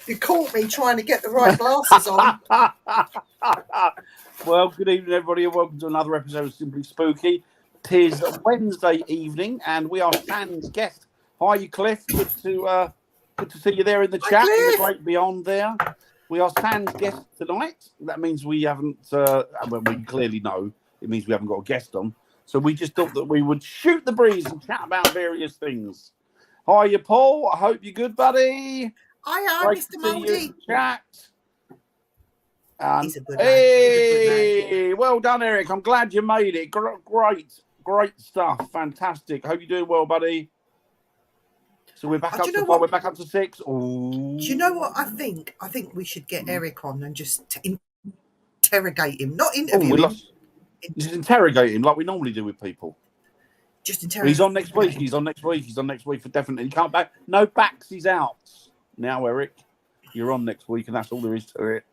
You caught me trying to get the right glasses on. Well, good evening, everybody, and welcome to another episode of Simply Spooky. 'Tis Wednesday evening, and we are Stan's guest. Hi, you Cliff. Good to see you there in the chat in the great beyond there. We are Stan's guest tonight. That means we haven't. Well, we clearly know it means we haven't got a guest on. So we just thought that we would shoot the breeze and chat about various things. Hi, you Paul. I hope you're good, buddy. Hi, Mr. Mouldy. Chat. He's a good hey, well done, Eric. I'm glad you made it. Great stuff. Fantastic. Hope you're doing well, buddy. So we're back up to 5. We're back up to 6. Ooh. Do you know what I think? I think we should get Eric on and just interrogate him, not interview him. Just interrogate him like we normally do with people. Just interrogate. He's on next week. He's on next week for definite. He can't back. No backs. He's out now, Eric. You're on next week, and that's all there is to it.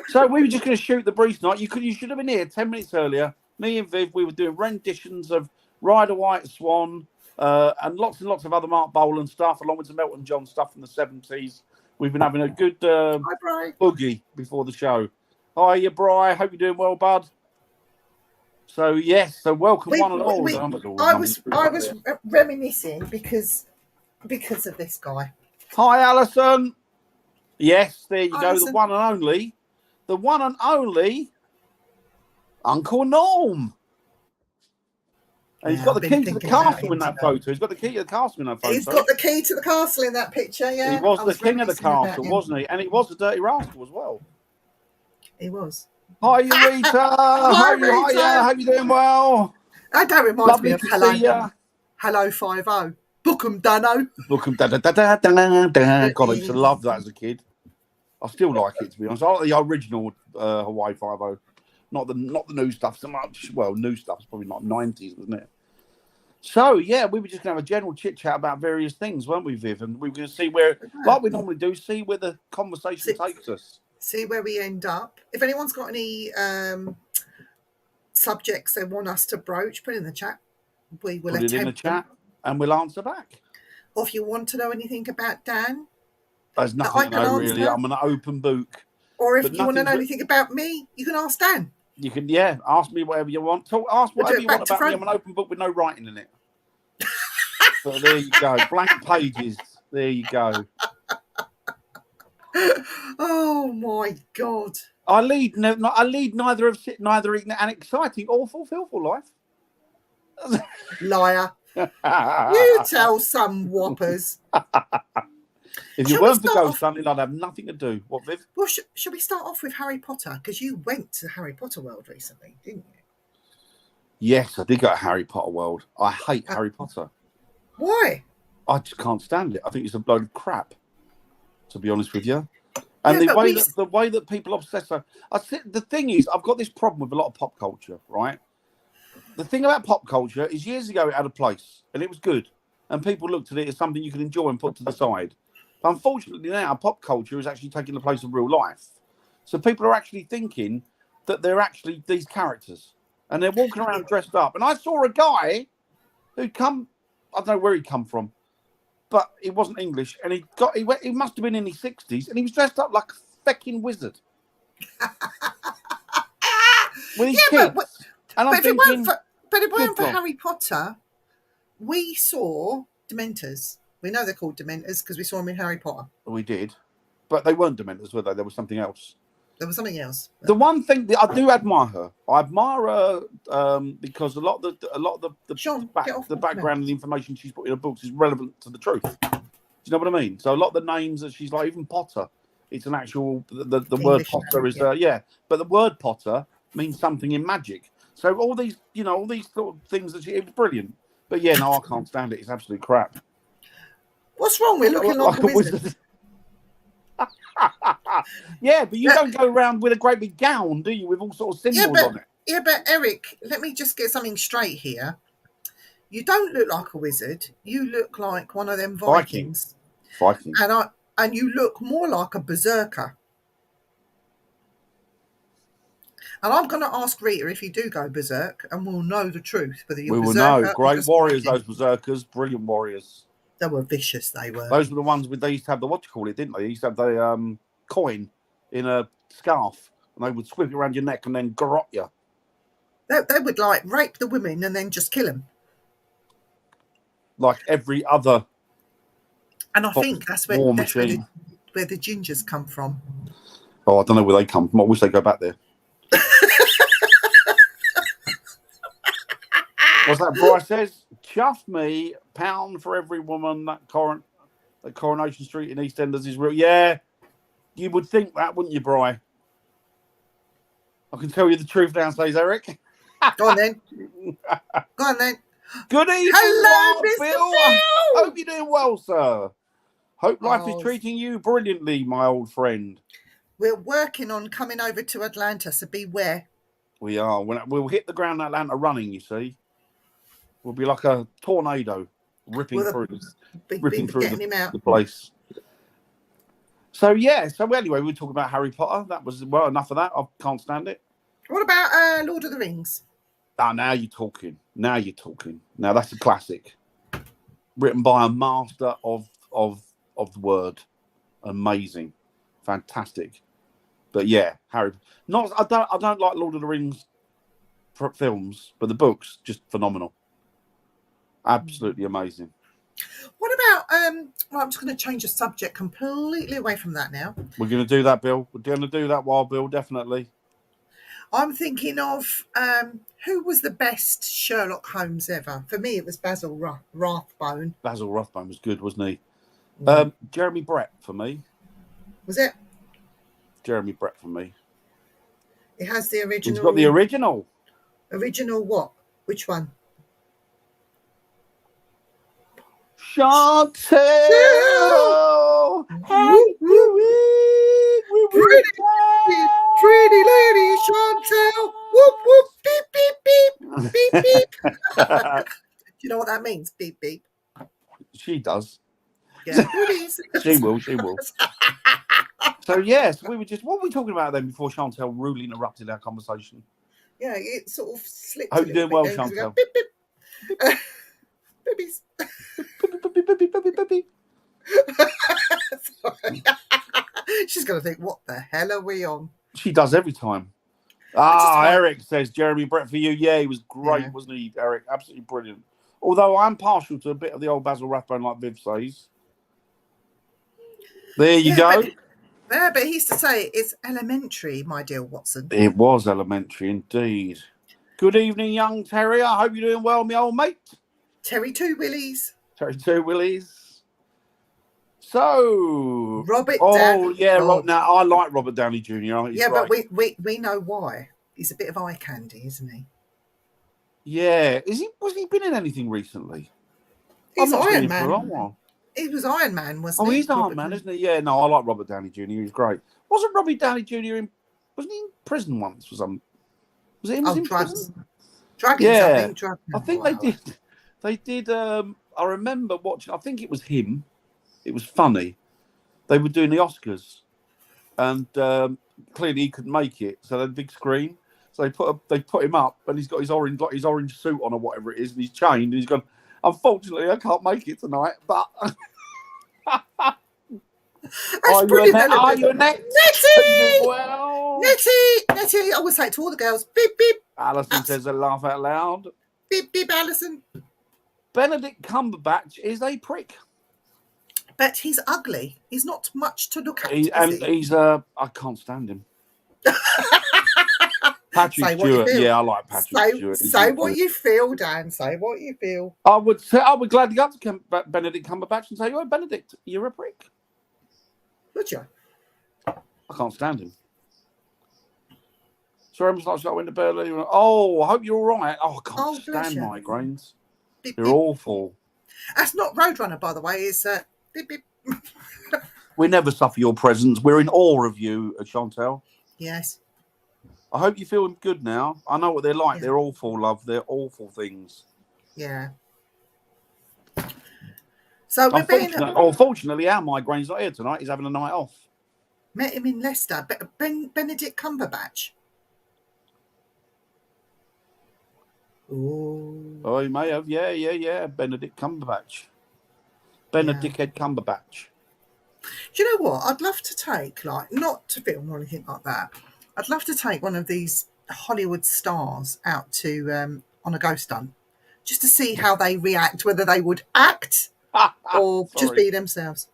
So we were just going to shoot the breeze tonight. You should have been here 10 minutes earlier. Me and Viv, we were doing renditions of Ride a White Swan and lots of other Mark Bolan stuff, along with some Elton John stuff from the 70s. We've been having a good boogie before the show. Hi, you Bri. Hope you're doing well, bud. So yes, so welcome one and all. I was reminiscing because of this guy. Hi, Alison. Yes, there you go. The one and only Uncle Norm. And he's got the key to the castle in that photo. He's got the key to the castle in that photo. He's got the key to the castle in that picture, yeah. He was the king of the castle, wasn't he? And he was a dirty rascal as well. He was. Hi, Rita. Hi, how you doing well? That reminds me of Hello 5-0. Book 'em, Dano. Book 'em, da-da-da-da-da-da. God, I used to love that as a kid. I still like it, to be honest. I like the original Hawaii 5-0. Not the new stuff so much. Well, new stuff's probably not 90s, wasn't it? So, yeah, we were just going to have a general chit-chat about various things, weren't we, Viv? And we were going to see where, like we normally do, see where the conversation takes us. See where we end up. If anyone's got any subjects they want us to broach, put it in the chat. We will put it in the chat and we'll answer back. Or if you want to know anything about Dan, there's nothing to know, really. I'm an open book. Or if you want to know anything about me, you can ask Dan. You can, ask me whatever you want. Ask whatever you want about me. I'm an open book with no writing in it. So there you go. Blank pages. There you go. Oh my God! I lead neither an exciting or fulfillful life. Liar! You tell some whoppers. If you weren't for ghost hunting, I'd have nothing to do. What, Viv? Well, should we start off with Harry Potter? Because you went to Harry Potter World recently, didn't you? Yes, I did go to Harry Potter World. I hate Harry Potter. Why? I just can't stand it. I think it's a load of crap, to be honest with you. And the way that people obsess over... the thing is, I've got this problem with a lot of pop culture, right? The thing about pop culture is years ago it had a place, and it was good. And people looked at it as something you could enjoy and put to the side. But unfortunately now, pop culture is actually taking the place of real life. So people are actually thinking that they're actually these characters. And they're walking around dressed up. And I saw a guy who'd come... I don't know where he'd come from. But he wasn't English, and he must have been in his 60s, and he was dressed up like a fecking wizard with his kids. But if it weren't for Harry Potter, we saw Dementors. We know they're called Dementors because we saw them in Harry Potter. We did, but they weren't Dementors, were they? There was something else. There was something else. The one thing that I do admire her, because a lot of the background and the information she's put in her books is relevant to the truth. Do you know what I mean? So a lot of the names that she's like, even Potter, it's an actual the word Potter is but the word Potter means something in magic. So all these sort of things that it was brilliant. But yeah, no, I can't stand it. It's absolute crap. What's wrong with looking like a wizard? Yeah, but you don't go around with a great big gown, do you? With all sorts of symbols on it. Yeah, but Eric, let me just get something straight here. You don't look like a wizard. You look like one of them Vikings. And you look more like a berserker. And I'm going to ask Rita if you do go berserk, and we'll know the truth. Whether you're we will know. Great warriors, those berserkers. Brilliant warriors. They were vicious, they were. Those were the ones they used to have the, what do you call it, didn't they? They used to have the coin in a scarf, and they would whip it around your neck and then garrot you. They would, like, rape the women and then just kill them. Like every other. And I think that's where the gingers come from. Oh, I don't know where they come from. I wish they'd go back there. What's that? Bryce says, chuff me, £1 for every woman that Coronation Street in EastEnders is real. Yeah, you would think that, wouldn't you, Bry? I can tell you the truth nowadays, Eric. Go on then. Go on then. Good evening, hello, Mr. Phil. Hope you're doing well, sir. Hope life is treating you brilliantly, my old friend. We're working on coming over to Atlanta, so beware. We are. We'll hit the ground in Atlanta running, you see. We'll be like a tornado ripping through the place. So, yeah. So, anyway, we were talking about Harry Potter. That was, well, enough of that. I can't stand it. What about Lord of the Rings? Now you're talking. Now that's a classic. Written by a master of the word. Amazing. Fantastic. But, yeah, Harry. I don't like Lord of the Rings films, but the books, just phenomenal. Absolutely amazing. What about well, I'm just going to change the subject completely away from that now. We're going to do that, Bill. We're going to do that while Bill, definitely. I'm thinking of who was the best Sherlock Holmes ever. For me, it was Basil Rathbone. Basil Rathbone was good, wasn't he? Jeremy Brett for me. Was it? Jeremy Brett for me. It has the original. He's got the original. Original what? Which one? Chantel, pretty lady Chantel, whoop whoop, beep beep beep, beep beep. Do you know what that means? Beep beep. She does. Yeah, she will. So yes, what were we talking about then before Chantel rudely interrupted our conversation? Yeah, it sort of slipped. I hope you're doing well, Chantel. Beep beep. Babies. She's going to think, what the hell are we on? She does every time. Eric says, Jeremy Brett for you. Yeah, he was great, wasn't he, Eric? Absolutely brilliant. Although I'm partial to a bit of the old Basil Rathbone, like Viv says. There you go. But he used to say, it's elementary, my dear Watson. It was elementary indeed. Good evening, young Terry. I hope you're doing well, my old mate. Terry Two Willies. So Robert Downey. Now I like Robert Downey Jr. But we know why. He's a bit of eye candy, isn't he? Yeah. Was he been in anything recently? He's Iron Man. For a long while. He was Iron Man, wasn't he? He's Iron Man, isn't he? Yeah, no, I like Robert Downey Jr. He's great. Wasn't Robbie Downey Jr. wasn't he in prison once for some? Was he in prison? Drugs, yeah. I think they did. They did. I remember watching. I think it was him. It was funny. They were doing the Oscars, and clearly he couldn't make it. So they had a big screen. So they put him up, and he's got his orange suit on or whatever it is, and he's chained. And he's gone. Unfortunately, I can't make it tonight. But that's brilliant. Are you next? Nettie! Well, Nettie! I would say to all the girls, beep beep. Alison says a laugh out loud. Beep beep, Alison. Benedict Cumberbatch is a prick. But he's ugly. He's not much to look at. He's I can't stand him. Patrick Stewart. Yeah, I like Patrick Stewart. Say what you feel, Dan. Say what you feel. I would gladly go to Benedict Cumberbatch and say, "Oh, Benedict, you're a prick." Would you? I can't stand him. Sorry, I'm like I went to bed early. Oh, I hope you're all right. Oh, I can't stand migraines. They're awful. That's not Roadrunner, by the way. It's beep beep. We never suffer your presence. We're in awe of you, Chantel. Yes. I hope you're feeling good now. I know what they're like. Yeah. They're awful, love. They're awful things. Yeah. So unfortunately, our migraine's not here tonight. He's having a night off. Met him in Leicester. Benedict Cumberbatch. Ooh. Oh, he may have. Yeah. Benedict Cumberbatch. Benedict Cumberbatch. Do you know what? I'd love to take, like, not to film or anything like that. I'd love to take one of these Hollywood stars out to on a ghost hunt, just to see how they react, whether they would act or just be themselves.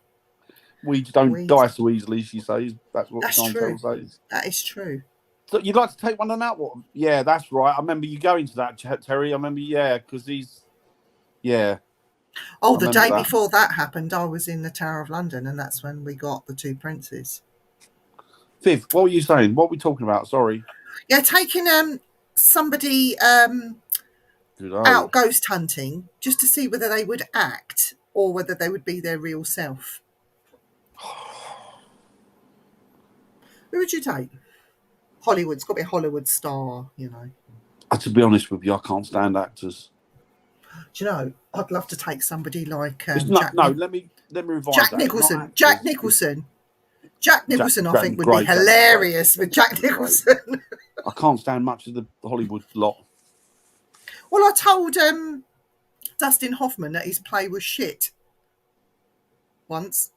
We don't die so easily, she says. That's what Chantal says. That is true. So you'd like to take one of them out? What? Yeah, that's right. I remember you going to that, Terry. I remember, because he's, Oh, the day before that happened, I was in the Tower of London, and that's when we got the two princes. Viv, what were you saying? What were we talking about? Sorry. Yeah, taking somebody out ghost hunting just to see whether they would act or whether they would be their real self. Who would you take? Hollywood's got to be a Hollywood star, you know. To be honest with you, I can't stand actors. Do you know, I'd love to take somebody like let me revise Jack that. Nicholson. Jack Nicholson, I think, would be hilarious with Jack Nicholson. I can't stand much of the Hollywood lot. Well, I told Dustin Hoffman that his play was shit once.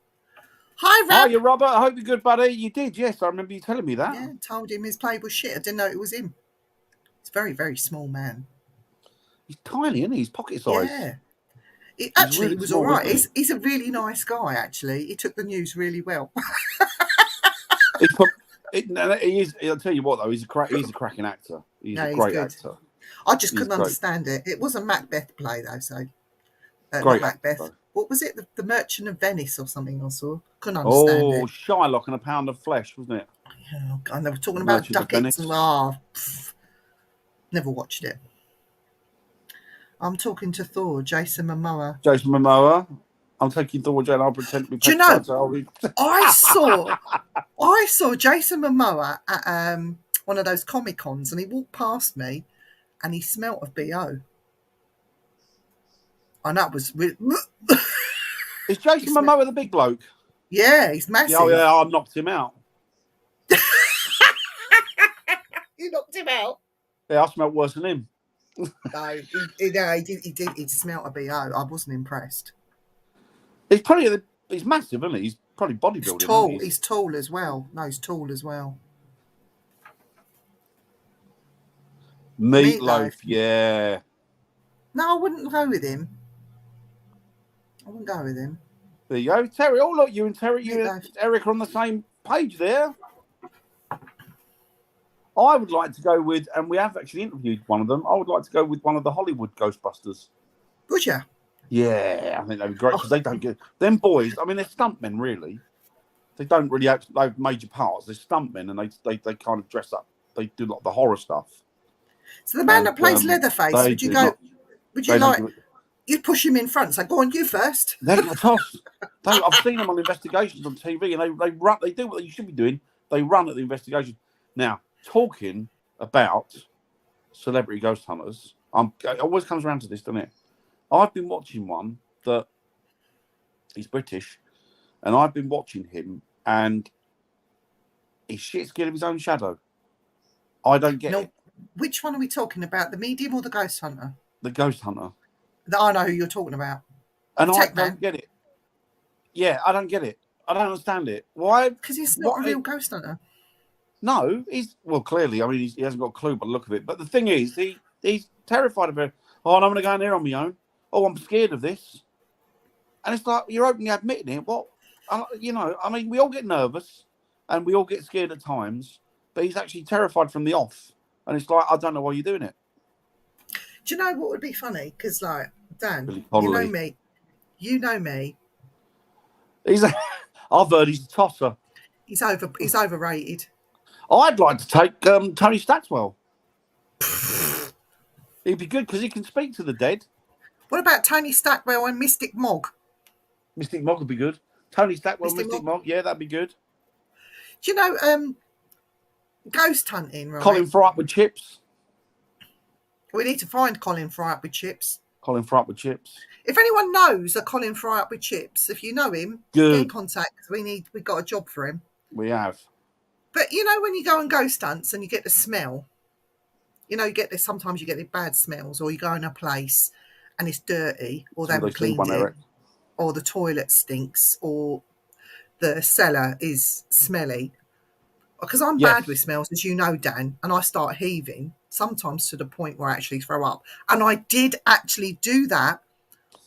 Hi, Rob. Hiya, Robert. I hope you're good, buddy. You did, yes. I remember you telling me that. Yeah, told him his play was shit. I didn't know it was him. He's a very, very small man. He's tiny, isn't he? He's pocket size. Yeah. He was all right. He's a really nice guy, actually. He took the news really well. He is. I'll tell you what, though. He's a cracking actor. He's a great actor. I just couldn't understand it. It was a Macbeth play, though, so... great Macbeth. Actor. What was it? The Merchant of Venice or something I saw? Couldn't understand it. Oh, Shylock and a Pound of Flesh, wasn't it? Yeah, and they were talking about ducats and... never watched it. I'm talking to Thor, Jason Momoa. I'm taking Thor, Jane. I'll pretend to be... Do you know, I saw Jason Momoa at one of those Comic-Cons, and he walked past me and he smelt of BO. And that was... Is Jason Momoa the big bloke? Yeah, he's massive. Yeah, I knocked him out. You knocked him out? Yeah, I smelled worse than him. No, he did smell a BO. I wasn't impressed. He's massive, isn't he? He's probably bodybuilding. He's tall. He's tall as well. No, he's tall as well. Meatloaf, yeah. No, I wouldn't go with him. There you go, Terry. Oh, look, you and Eric are on the same page there. I would like to go with, and we have actually interviewed one of them. I would like to go with one of the Hollywood Ghostbusters. Would you? Yeah, I think that'd be great because they don't get them boys. I mean, they're stuntmen, really. They don't really have major parts. They're stuntmen, and they kind of dress up. They do like the horror stuff. So the man that plays Leatherface, would you go? Would you like? You'd push him in front. So go on, you first. They're not toss. I've seen them on investigations on TV, and they run. They do what you should be doing. They run at the investigation. Now, talking about celebrity ghost hunters, it always comes around to this, doesn't it? I've been watching one that he's British, and I've been watching him, and he's shit scared of his own shadow. I don't get it. Which one are we talking about? The medium or the ghost hunter? The ghost hunter. I know who you're talking about. And I don't get it. Yeah, I don't get it. I don't understand it. Why? Because he's not a real ghost hunter. No, clearly, I mean, he hasn't got a clue by the look of it. But the thing is, he's terrified of it. Oh, and I'm going to go in there on my own. Oh, I'm scared of this. And it's like, you're openly admitting it. What? I mean, we all get nervous and we all get scared at times, but he's actually terrified from the off. And it's like, I don't know why you're doing it. Do you know what would be funny? Because, like, Dan, you know me. I've heard he's a tosser. He's overrated. I'd like to take Tony Stackwell. He'd be good because he can speak to the dead. What about Tony Stackwell and Mystic Mog? Mystic Mog would be good. Tony Stackwell, Mystic Mog. Yeah, that'd be good. Do you know ghost hunting, right? Colin Fry up with chips. We need to find Colin Fry up with chips. Colin Fry up with chips. If anyone knows a Colin Fry up with chips, if you know him, get in contact. We've got a job for him. We have. But you know when you go on ghost hunts and you get the smell, sometimes you get the bad smells, or you go in a place and it's dirty, or they haven't cleaned it. or the toilet stinks, or the cellar is smelly, because I'm bad with Yes, smells, as you know, Dan, and I start heaving, sometimes to the point where I actually throw up. And I did actually do that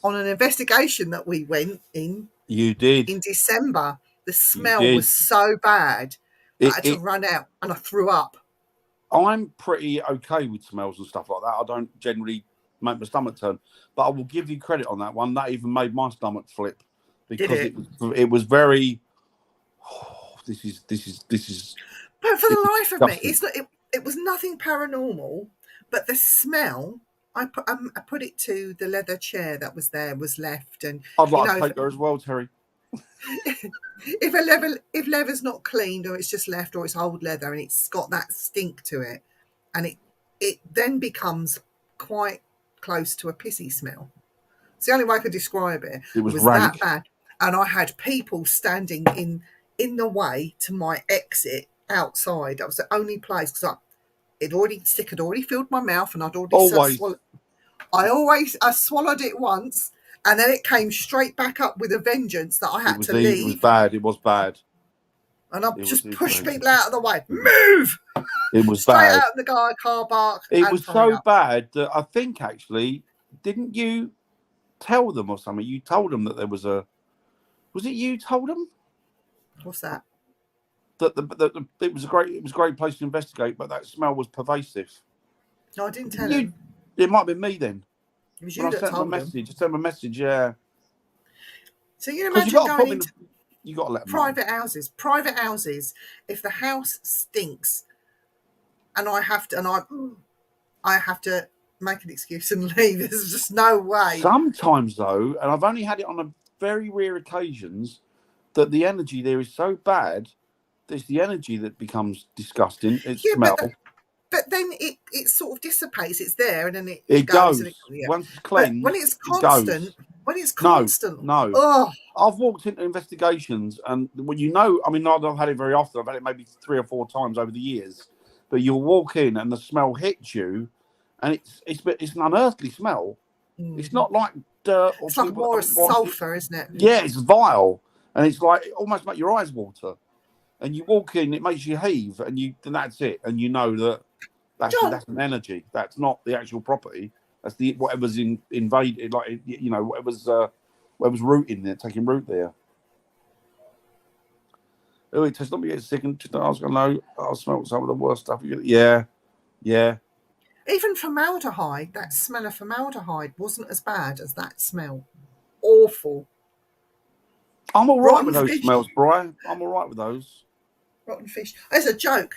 on an investigation that we went you did. in December. The You smell was did. so bad that I It, had to it. run out and I threw up. I'm pretty okay with smells and stuff like that. I don't generally make my stomach turn, but I will give you credit on that one. That even made my stomach flip Did because it? it was very. Oh, this is But for it's the life of me, disgusting. it's not. It was nothing paranormal, but the smell. I put it to the leather chair that was there was left, and I'd you like know to take her as well, Terry. if leather's not cleaned, or it's just left, or it's old leather and it's got that stink to it, and it then becomes quite close to a pissy smell. It's the only way I could describe it. It It was was that rank. bad, and I had people standing in the way to my exit outside. That was the only place, because stick had already filled my mouth, and I'd already Always. swallowed. I swallowed it once, and then it came straight back up with a vengeance that I had to It was leave, bad. It was bad. and I It was. just It pushed was, people out of the way. it was, Move it was straight bad. out of the car park It and was hurry so up. bad that I think actually, didn't you tell them or something? You told them that there was a. Was it you told them What's that? that it was a great place to investigate, but that smell was pervasive. No, I didn't tell You, him. it might have been me then It was when you I that sent them a told him. message. I sent them a message, yeah, So you can because you imagine got to put going them in. into You got to let them know. private houses. If the house stinks, and I have to make an excuse and leave. There's just no way. Sometimes though, and I've only had it on a very rare occasions, that the energy there is so bad. There's the energy that becomes disgusting. It's Yeah, smell. but then it sort of dissipates. It's there, and then it It goes, and goes yeah. once it's But when cleansed. it's It goes. when it's No, constant, no. oh, I've walked into investigations, and when I mean, not that I've had it very often. I've had it maybe 3 or 4 times over the years. But you'll walk in, and the smell hits you, and it's an unearthly smell. It's not like dirt or it's like people. more a sulphur, isn't it? Yeah, it's vile, and it's like it almost make your eyes water. And you walk in, it makes you heave, and that's it, and you know that John, that's an energy. That's not the actual property. That's the whatever's invaded, like whatever's rooting there, taking root there. Oh, it just let me get sick and I was going to know. I smelled some of the worst stuff. Yeah, yeah. even formaldehyde, that smell of formaldehyde wasn't as bad as that smell. Awful. I'm all right Rotten with those fish. smells, Brian. I'm all right with those. Rotten fish. It's a joke.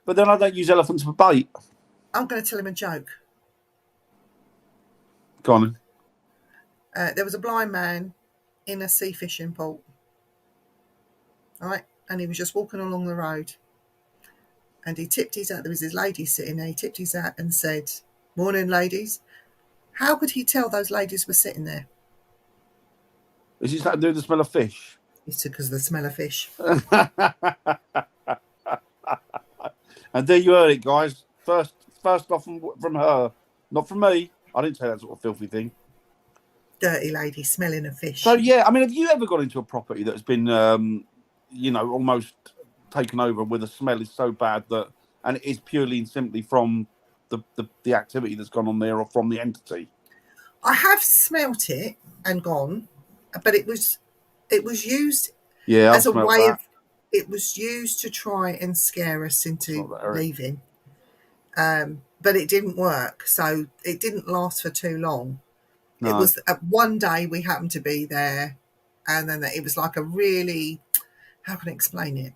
But then I don't use elephants for bait. I'm going to tell him a joke. Go on. There was a blind man in a sea fishing port, right? And he was just walking along the road. And he tipped his hat. There was his lady sitting there. He tipped his hat and said, "Morning, ladies." How could he tell those ladies were sitting there? Is this that to do with the smell of fish? It's because of the smell of fish. And there you heard it, guys. First off from her, not from me. I didn't say that sort of filthy thing. Dirty lady smelling of fish. So yeah, I mean, have you ever got into a property that's been, almost taken over with a smell is so bad that, and it is purely and simply from the activity that's gone on there or from the entity? I have smelt it and gone, but it was used Yeah, I've as a smelt way that. of, it was used to try and scare us into That, Eric. leaving. But it didn't work, so it didn't last for too long. No. It was one day we happened to be there, and then it was like a really, how can I explain it?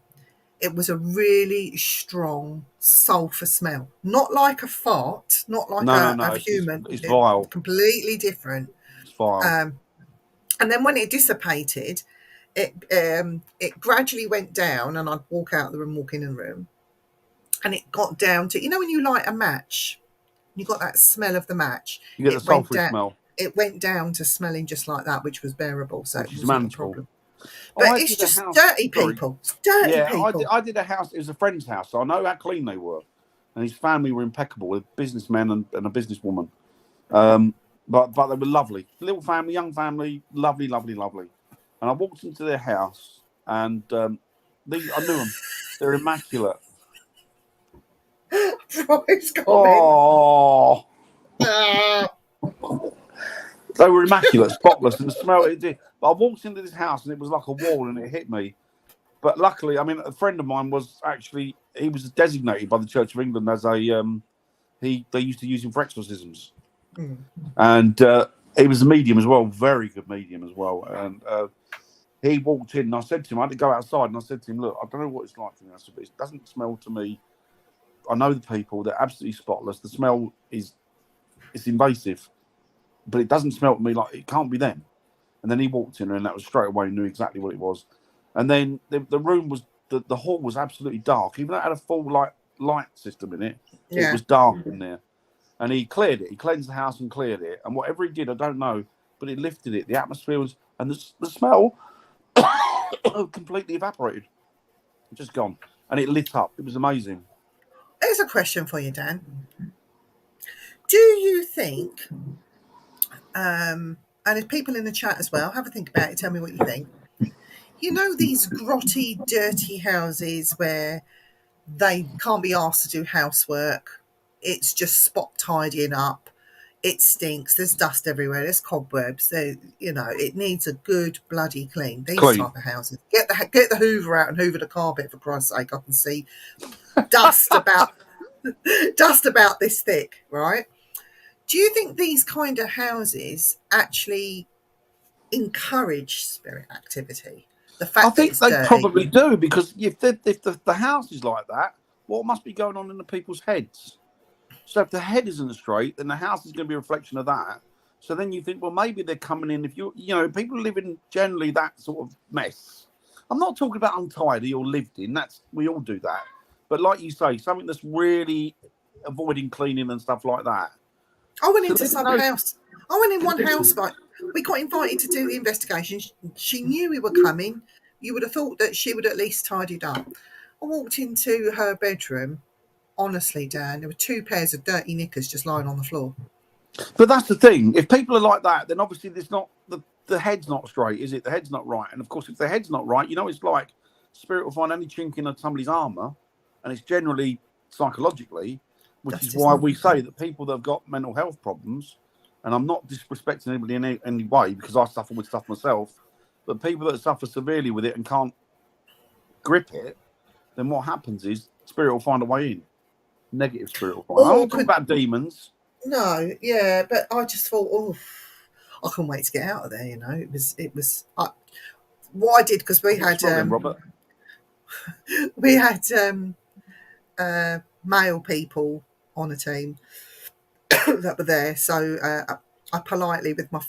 It was a really strong sulphur smell, not like a fart, not like No. a It's human. vile. Completely different. It's vile. And then when it dissipated, it gradually went down, and I'd walk out of the room, walk in the room, and it got down to, when you light a match, you got that smell of the match. You get the sulphurous smell. It went down to smelling just like that, which was bearable, so Which it is wasn't a manageable. problem. But it's just dirty people. It's dirty people. I did a house. It was a friend's house, so I know how clean they were, and his family were impeccable, with businessmen and a businesswoman. but they were lovely. Little family, young family, lovely, lovely, lovely. And I walked into their house, and I knew them. They're immaculate. Price comment. Oh, Ah. they were immaculate, spotless, and the smell it did. But I walked into this house, and it was like a wall, and it hit me. But luckily, I mean, a friend of mine was he was designated by the Church of England as a they used to use him for exorcisms, and he was a medium as well, very good medium as well. And he walked in, and I said to him, I had to go outside, and I said to him, look, I don't know what it's like in house, but it doesn't smell to me. I know the people; they're absolutely spotless. The smell it's invasive, but it doesn't smell to me like it can't be them. And then he walked in, and that was straight away knew exactly what it was. And then the room was the hall was absolutely dark, even though it had a full light system in it. It was dark in there. And he cleared it. He cleansed the house and cleared it. And whatever he did, I don't know, but it lifted it. The atmosphere was, and the smell completely evaporated, just gone, and it lit up. It was amazing. Here's a question for you, Dan. Do you think, and if people in the chat as well, have a think about it, tell me what you think. You know these grotty, dirty houses where they can't be asked to do housework. It's just spot tidying up. It stinks. There's dust everywhere. There's cobwebs. It needs a good bloody clean. These Clean. type of houses. Get the Hoover out and Hoover the carpet, for Christ's sake. I can see dust about this thick, right? Do you think these kind of houses actually encourage spirit activity? The fact I think that it's they dirty. probably do, because if the house is like that, what must be going on in the people's heads? So if the head isn't straight, then the house is going to be a reflection of that. So then you think, well, maybe they're coming in. If people live in generally that sort of mess. I'm not talking about untidy or lived in. We all do that. But like you say, something that's really avoiding cleaning and stuff like that. I went into some house. I went in one house, but we got invited to do the investigation. She knew we were coming. You would have thought that she would at least tidied up. I walked into her bedroom. Honestly, Dan, there were 2 pairs of dirty knickers just lying on the floor. But that's the thing. If people are like that, then obviously there's not the head's not straight, is it? The head's not right. And of course, if the head's not right, it's like spirit will find any chink in somebody's armour, and it's generally psychologically, which is why we say that people that have got mental health problems, and I'm not disrespecting anybody in any way, because I suffer with stuff myself, but people that suffer severely with it and can't grip it, then what happens is spirit will find a way in. Negative spirit will find. I'm not talking about demons. No, yeah, but I just thought, I couldn't wait to get out of there. It was. What I did, because we had Robert. we had male people on a team that were there, so I politely with my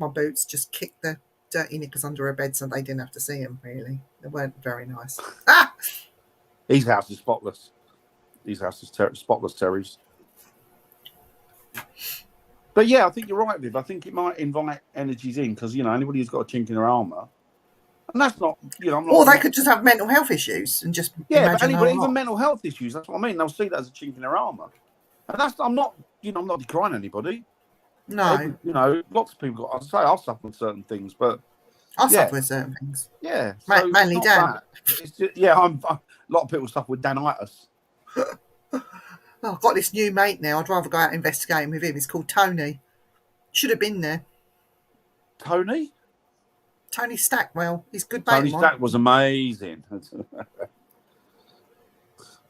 boots just kicked the dirty knickers under her bed so they didn't have to see them. Really, they weren't very nice. These houses are spotless. These houses spotless terries. But yeah, I think you're right, Viv. I think it might invite energies in, because anybody who's got a chink in their armour, and that's not, or they could just have mental health issues and just but anybody, even mental health issues. That's what I mean. They'll see that as a chink in their armour, and I'm not decrying anybody. No, lots of people got. I suffer with certain things, but I suffer with certain things. Yeah, so mainly Dan. It's just, a lot of people suffer with Danitis. I've got this new mate now. I'd rather go out investigating with him. He's called Tony. Should have been there. Tony Stackwell. He's good mate. Tony Stack was amazing.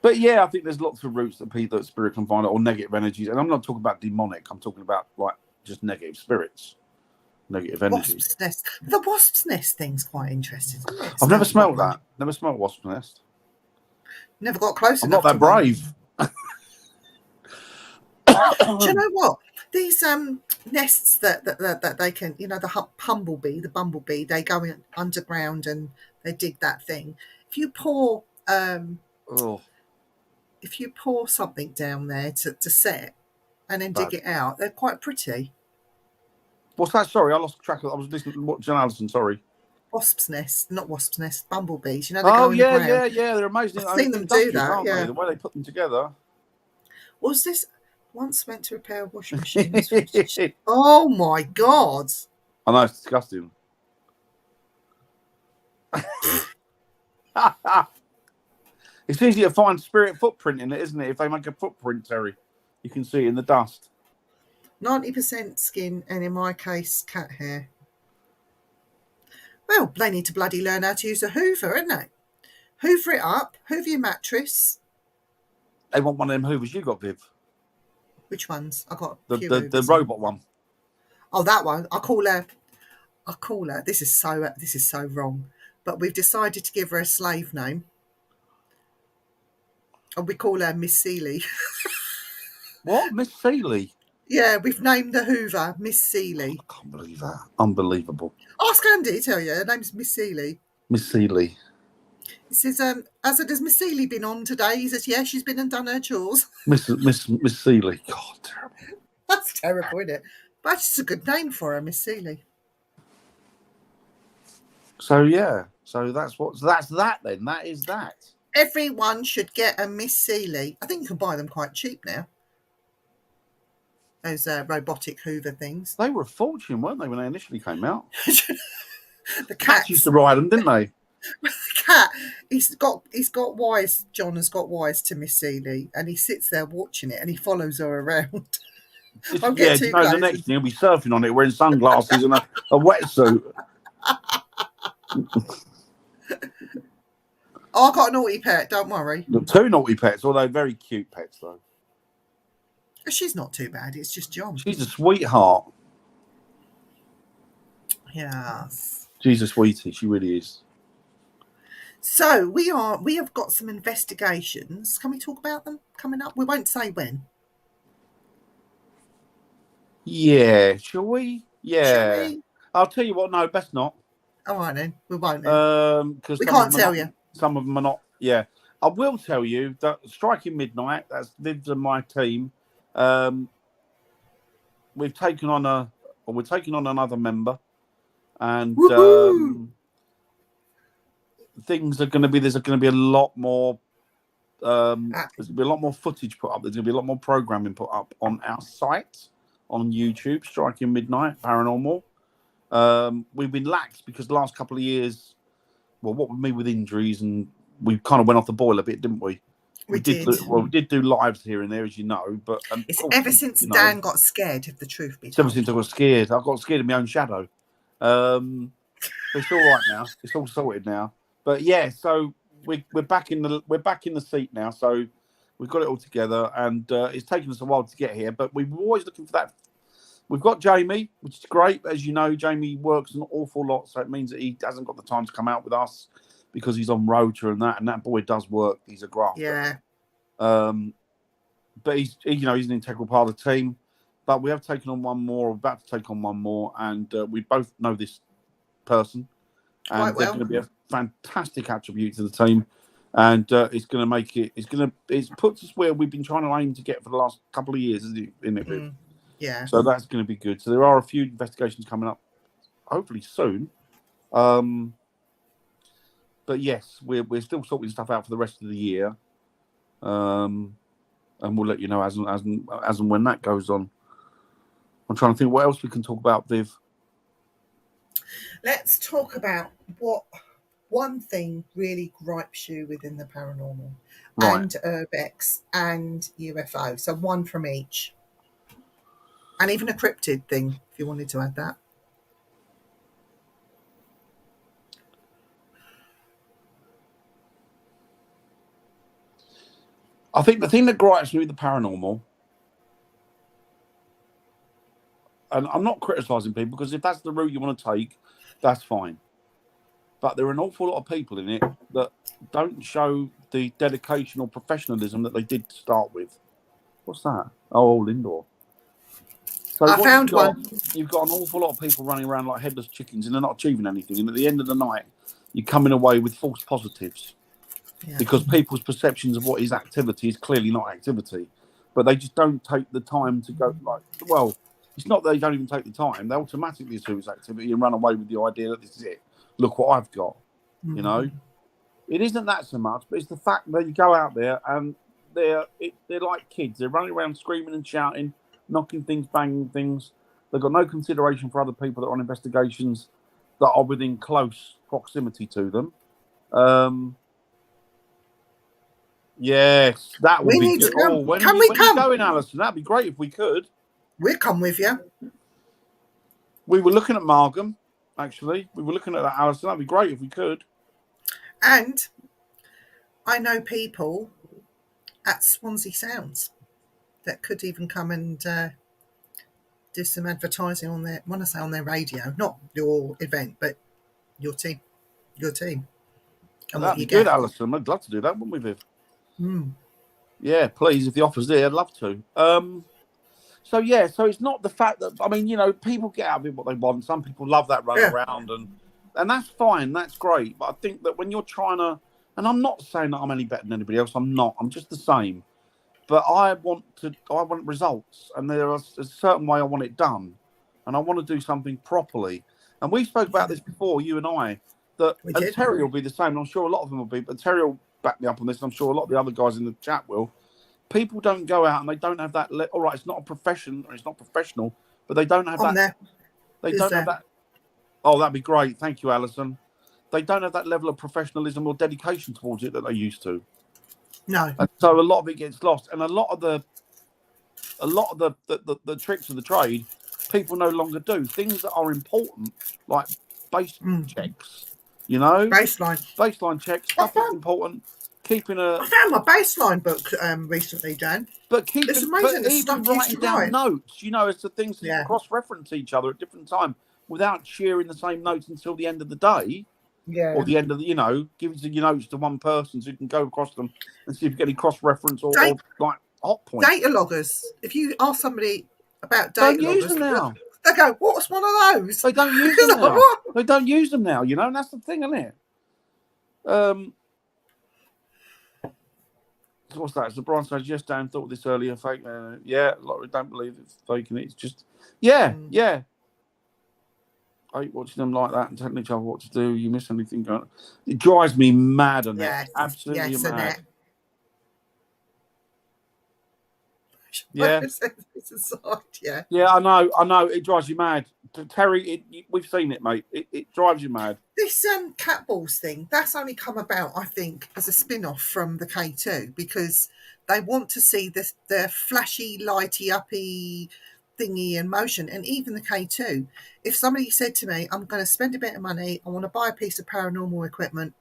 But yeah, I think there's lots of routes that spirit can find, or negative energies. And I'm not talking about demonic. I'm talking about just negative spirits, negative energies. Wasp's nest. The wasp's nest thing's quite interesting. I've never smelled that. Never smelled wasp's nest. Never got close enough. I'm not that brave. Do you know what? These nests that they can, the bumblebee, they go in underground and they dig that thing. If you pour something down there to set and then dig it out, they're quite pretty. What's that? Sorry, I lost track of. I was listening to John Allison. Sorry. Wasp's nest, not wasp's nest, bumblebees. They go in the ground. Yeah. They're amazing. I've seen them do that. Yeah, the way they put them together. Was this? Once went to repair a washing machine. Oh my God. I know, it's disgusting. It's easy to find spirit footprint in it, isn't it? If they make a footprint, Terry, you can see it in the dust. 90% skin, and in my case, cat hair. Well, they need to bloody learn how to use a hoover, don't they? Hoover it up, hoover your mattress. They want one of them hoovers you got, Viv. Which ones? I got a The few the, hoovers the robot one. Oh, that one. I call her. This is so wrong, but we've decided to give her a slave name, and we call her Miss Seeley. What? Miss Seeley? Yeah, we've named the Hoover Miss Seeley. I can't believe that. Unbelievable. Ask Andy, tell you her name's Miss Seeley. Miss Seeley. He says, I said, has Miss Seeley been on today? He says, yeah, she's been and done her chores. Miss Seeley. God, terrible. That's terrible, isn't it? But it's a good name for her, Miss Seeley. So yeah, that's that then. That is that. Everyone should get a Miss Seeley. I think you can buy them quite cheap now. Those robotic Hoover things. They were a fortune, weren't they, when they initially came out? The cats used to ride them, didn't they? The cat, he's got wise. John has got wise to Miss Seeley, and he sits there watching it, and he follows her around. The next thing he'll be surfing on it, wearing sunglasses and a wetsuit. Oh, I got a naughty pet. Don't worry. Two naughty pets, although very cute pets though. She's not too bad. It's just John. She's a sweetheart. Yes. She's a sweetie. She really is. So we have got some investigations. Can we talk about them coming up? We won't say when. Yeah, shall we? Yeah. Shall we? I'll tell you what. No, best not. All right then. We won't. Because we can't tell you. Some of them are not. Yeah, I will tell you that Striking Midnight. That's Viv's and my team. We're taking on another member, and things are going to be. There's going to be a lot more. There's going to be a lot more footage put up. There's going to be a lot more programming put up on our site on YouTube. Striking Midnight Paranormal. We've been lax because the last couple of years, well, what with me with injuries, and we kind of went off the boil a bit, didn't we? We did do lives here and there, as you know, but it's ever since Dan got scared of the truth. Ever since I got scared, I got scared of my own shadow. It's all right now. It's all sorted now. But yeah, so we're back in the seat now. So we've got it all together, and it's taken us a while to get here. But we were always looking for that. We've got Jamie, which is great. As you know, Jamie works an awful lot, so it means that he hasn't got the time to come out with us because he's on rota and that boy does work. He's a grafter. Yeah. But he's an integral part of the team. But we have taken on one more, or about to take on one more, and we both know this person, and they're going to be a fantastic attribute to the team, and it's going to make it. It puts us where we've been trying to aim to get for the last couple of years, isn't it? Yeah. So that's going to be good. So there are a few investigations coming up, hopefully soon. But yes, we're still sorting stuff out for the rest of the year, and we'll let you know as and when that goes on. I'm trying to think what else we can talk about, Viv. Let's talk about what one thing really gripes you within the paranormal, and urbex and UFO. So one from each. And even a cryptid thing, if you wanted to add that. I think the thing that gripes me with the paranormal, and I'm not criticising people, because if that's the route you want to take, that's fine. But there are an awful lot of people in it that don't show the dedication or professionalism that they did to start with. What's that? Oh, all indoor. So I found one. You've got an awful lot of people running around like headless chickens, and they're not achieving anything. And at the end of the night, you're coming away with false positives. Yeah. Because people's perceptions of what is activity is clearly not activity. But they just don't take the time to go, it's not that they don't even take the time. They automatically assume it's activity and run away with the idea that this is it. Look what I've got. Mm-hmm. You know? It isn't that so much, but it's the fact that you go out there and they're like kids. They're running around screaming and shouting, knocking things, banging things. They've got no consideration for other people that are on investigations that are within close proximity to them. Yes, that would We be need good. to Oh, come. when Can we are you come? going, Alison? That'd be great if we could. We'll come with you. We were looking at Margam, actually. We were looking at that, Alison. That'd be great if we could. And I know people at Swansea Sounds that could even come and do some advertising on their, I want to say on their radio, not your event, but your team, and That'd what be you good, get. Alison. I'd love to do that, wouldn't we, Viv? Mm. Yeah, please. If the offer's there, I'd love to. So it's not the fact that, I mean, people get out of it what they want. Some people love that run around, and that's fine. That's great. But I think that when you're trying to, and I'm not saying that I'm any better than anybody else. I'm not. I'm just the same. But I want results, and there's a certain way I want it done, and I want to do something properly. And we spoke about this before, you and I, and Terry will be the same. And I'm sure a lot of them will be, but Terry will back me up on this. And I'm sure a lot of the other guys in the chat will. People don't go out and they don't have that. All right, it's not a profession or it's not professional, but they don't have that. They don't have that. Oh, that'd be great. Thank you, Alison. They don't have that level of professionalism or dedication towards it that they used to. No. And so a lot of it gets lost, and a lot of the tricks of the trade, people no longer do. Things that are important, like base checks, baseline checks, stuff that's important. I found my baseline book recently, Dan. It's amazing the stuff you used to down write. notes, as the things that you cross-reference each other at different times without sharing the same notes until the end of the day. Yeah. Or the end of the, giving your notes to one person so you can go across them and see if you get any cross-reference or like hot points. Data loggers. If you ask somebody about data don't loggers, use them now. They go, "What's one of those?" They don't use them now. They don't use them now. And that's the thing, isn't it? So what's that? So Brian says, yes, Dan, thought this earlier. Fake. Yeah, a lot of don't believe it's faking it. It's just, yeah. I hate watching them like that and telling each other what to do. You miss anything going on. It drives me mad on that. Absolutely mad. Yeah. Yeah, I know. It drives you mad. Terry, we've seen it, mate. It drives you mad. This cat balls thing, that's only come about, I think, as a spin-off from the K2 because they want to see the flashy, lighty, uppy thingy in motion. And even the K2, if somebody said to me, I'm going to spend a bit of money, I want to buy a piece of paranormal equipment,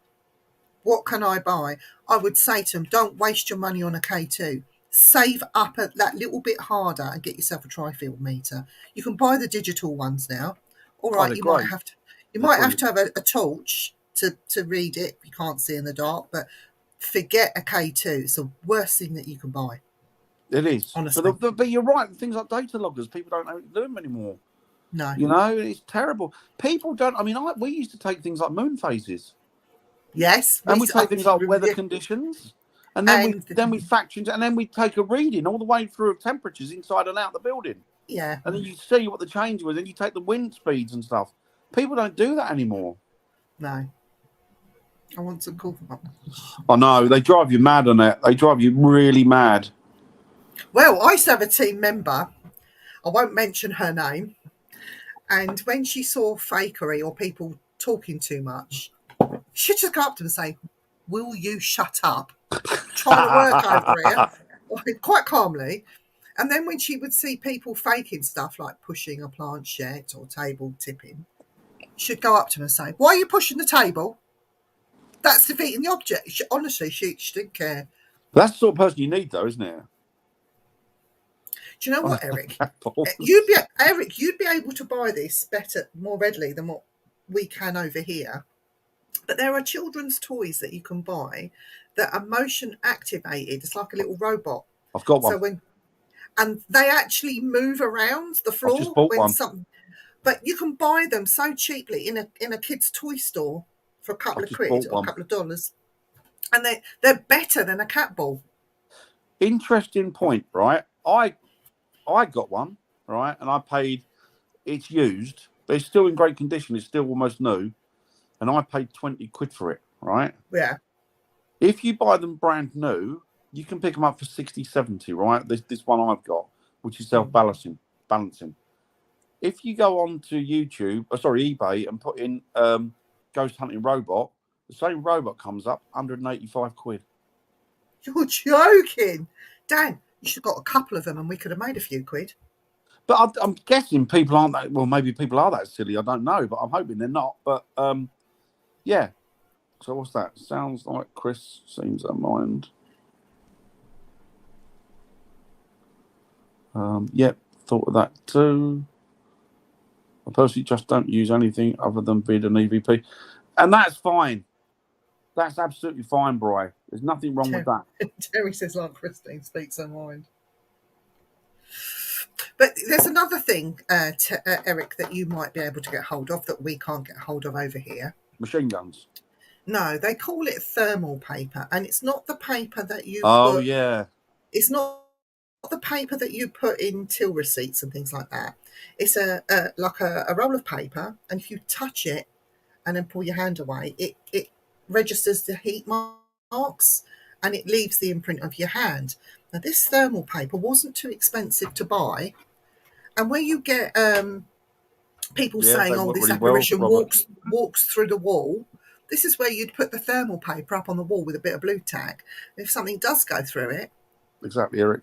what can I buy? I would say to them, don't waste your money on a K2. Save up that little bit harder and get yourself a tri-field meter. You can buy the digital ones now. All right, you might have to have a torch to read it. You can't see in the dark, but forget a K2. It's the worst thing that you can buy. It is. Honestly. But you're right. Things like data loggers, people don't know how to do them anymore. No. It's terrible. People don't. I mean, we used to take things like moon phases. Yes. And we take things like weather conditions. And then we factor into, and then we take a reading all the way through of temperatures inside and out the building. Yeah. And then you see what the change was, and you take the wind speeds and stuff. People don't do that anymore. No. I want to call them up. I know. They drive you mad on it. They drive you really mad. Well, I used to have a team member. I won't mention her name. And when she saw fakery or people talking too much, she'd just go up to them and say, "Will you shut up?" Trying to work over here, quite calmly. And then when she would see people faking stuff like pushing a planchette or table tipping, she'd go up to them and say, "Why are you pushing the table? That's defeating the object." Honestly, she didn't care. That's the sort of person you need, though, isn't it? Do you know what, Eric? You'd be able to buy this better, more readily than what we can over here. But there are children's toys that you can buy that are motion activated. It's like a little robot. I've got one. And they actually move around the floor. I've just bought one. But you can buy them so cheaply in a kid's toy store for a couple of quid or a couple of dollars. And they're better than a cat ball. Interesting point, right? I got one, right? And I paid, it's used, but it's still in great condition. It's still almost new. And I paid 20 quid for it, right? Yeah. If you buy them brand new, You can pick them up for 60, 70, right? This one I've got, which is self-balancing. If you go on to eBay, and put in ghost hunting robot, the same robot comes up, 185 quid. You're joking. Dan, you should have got a couple of them and we could have made a few quid. But I'm guessing people aren't that, well, maybe people are that silly, I don't know, but I'm hoping they're not. But yeah. So what's that? Sounds like Chris seems to mind. Yep, thought of that too. I personally just don't use anything other than Vid and EVP. And that's fine. That's absolutely fine, Bri. There's nothing wrong with that. Terry says, like Christine speaks her mind. But there's another thing, Eric, that you might be able to get hold of that we can't get hold of over here. Machine guns. No, they call it thermal paper, and it's not the paper that you put, yeah. It's not the paper that you put in till receipts and things like that. It's like a roll of paper, and if you touch it and then pull your hand away, it registers the heat marks and it leaves the imprint of your hand. Now, this thermal paper wasn't too expensive to buy, and where you get people saying, "Oh, this apparition walks through the wall," this is where you'd put the thermal paper up on the wall with a bit of blue tack. If something does go through it, exactly, Eric,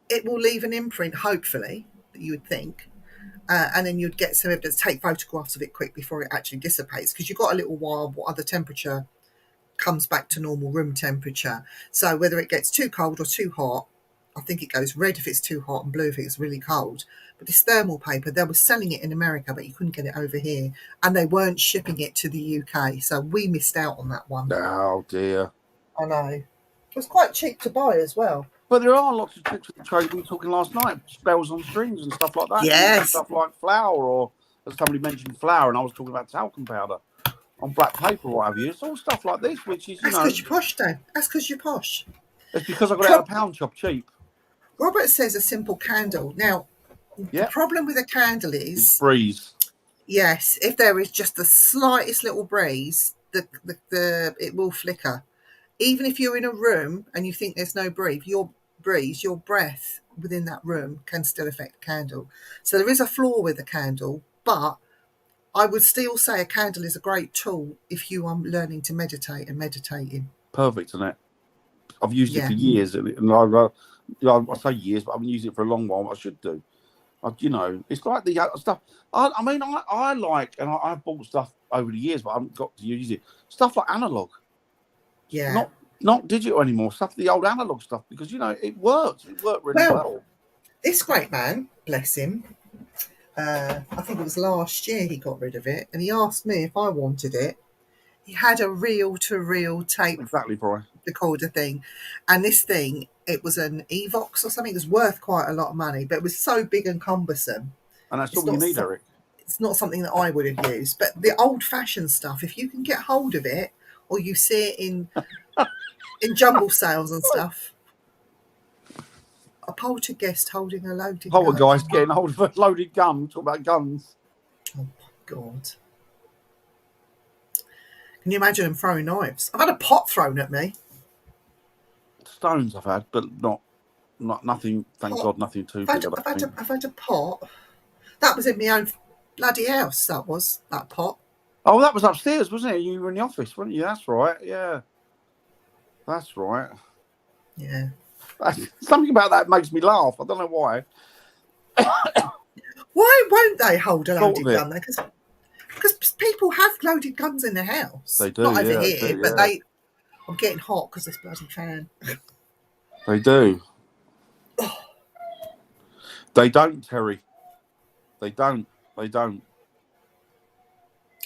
it will leave an imprint, hopefully, that you would think. And then you'd get some evidence, take photographs of it quick before it actually dissipates, because you've got a little while what other temperature comes back to normal room temperature. So whether it gets too cold or too hot, I think it goes red if it's too hot and blue if it's really cold. But this thermal paper, they were selling it in America, but you couldn't get it over here. And they weren't shipping it to the UK. So we missed out on that one. Oh, dear. I know. It was quite cheap to buy as well. But there are lots of tricks with the trade. We were talking last night, spells on strings and stuff like that. Yes. Stuff like flour, or as somebody mentioned flour, and I was talking about talcum powder on black paper or what have you. It's all stuff like this, which is, That's because you're posh, Dan. That's because you're posh. It's because I got it at a pound shop cheap. Robert says a simple candle. Now, the problem with a candle is... It's breeze. Yes, if there is just the slightest little breeze, it will flicker. Even if you're in a room and you think there's no breeze, your breath within that room can still affect the candle. So there is a flaw with the candle, but I would still say a candle is a great tool if you are learning to meditate and meditating. Perfect, isn't it? I've used it for years, and I say years, but I've been using it for a long while. I should do. It's like the stuff. I like, and I've bought stuff over the years, but I haven't got to use it. Stuff like analog. Yeah. Not digital anymore. Stuff, the old analog stuff, because it works. It worked really well. This great man, bless him. I think it was last year he got rid of it, and he asked me if I wanted it. He had a reel-to-reel tape recorder thing, and this thing, it was an Evox or something. It was worth quite a lot of money, but it was so big and cumbersome. And that's all you need, Eric. It's not something that I would have used, but the old-fashioned stuff, if you can get hold of it, or you see it in jumble sales and stuff. A poltergeist holding a loaded gun. Poltergeist getting hold of a loaded gun. Talk about guns. Oh, my God. Can you imagine them throwing knives? I've had a pot thrown at me. Stones I've had, but nothing, thank God, nothing too big. I've had a pot. That was in my own bloody house, that pot. Oh, that was upstairs, wasn't it? You were in the office, weren't you? That's right, yeah. That's right. Yeah. Something about that makes me laugh. I don't know why. Why won't they hold a loaded gun there? Because people have loaded guns in their house. They do. Not over here, but I'm getting hot because this bloody fan. They do. They don't, Terry. They don't.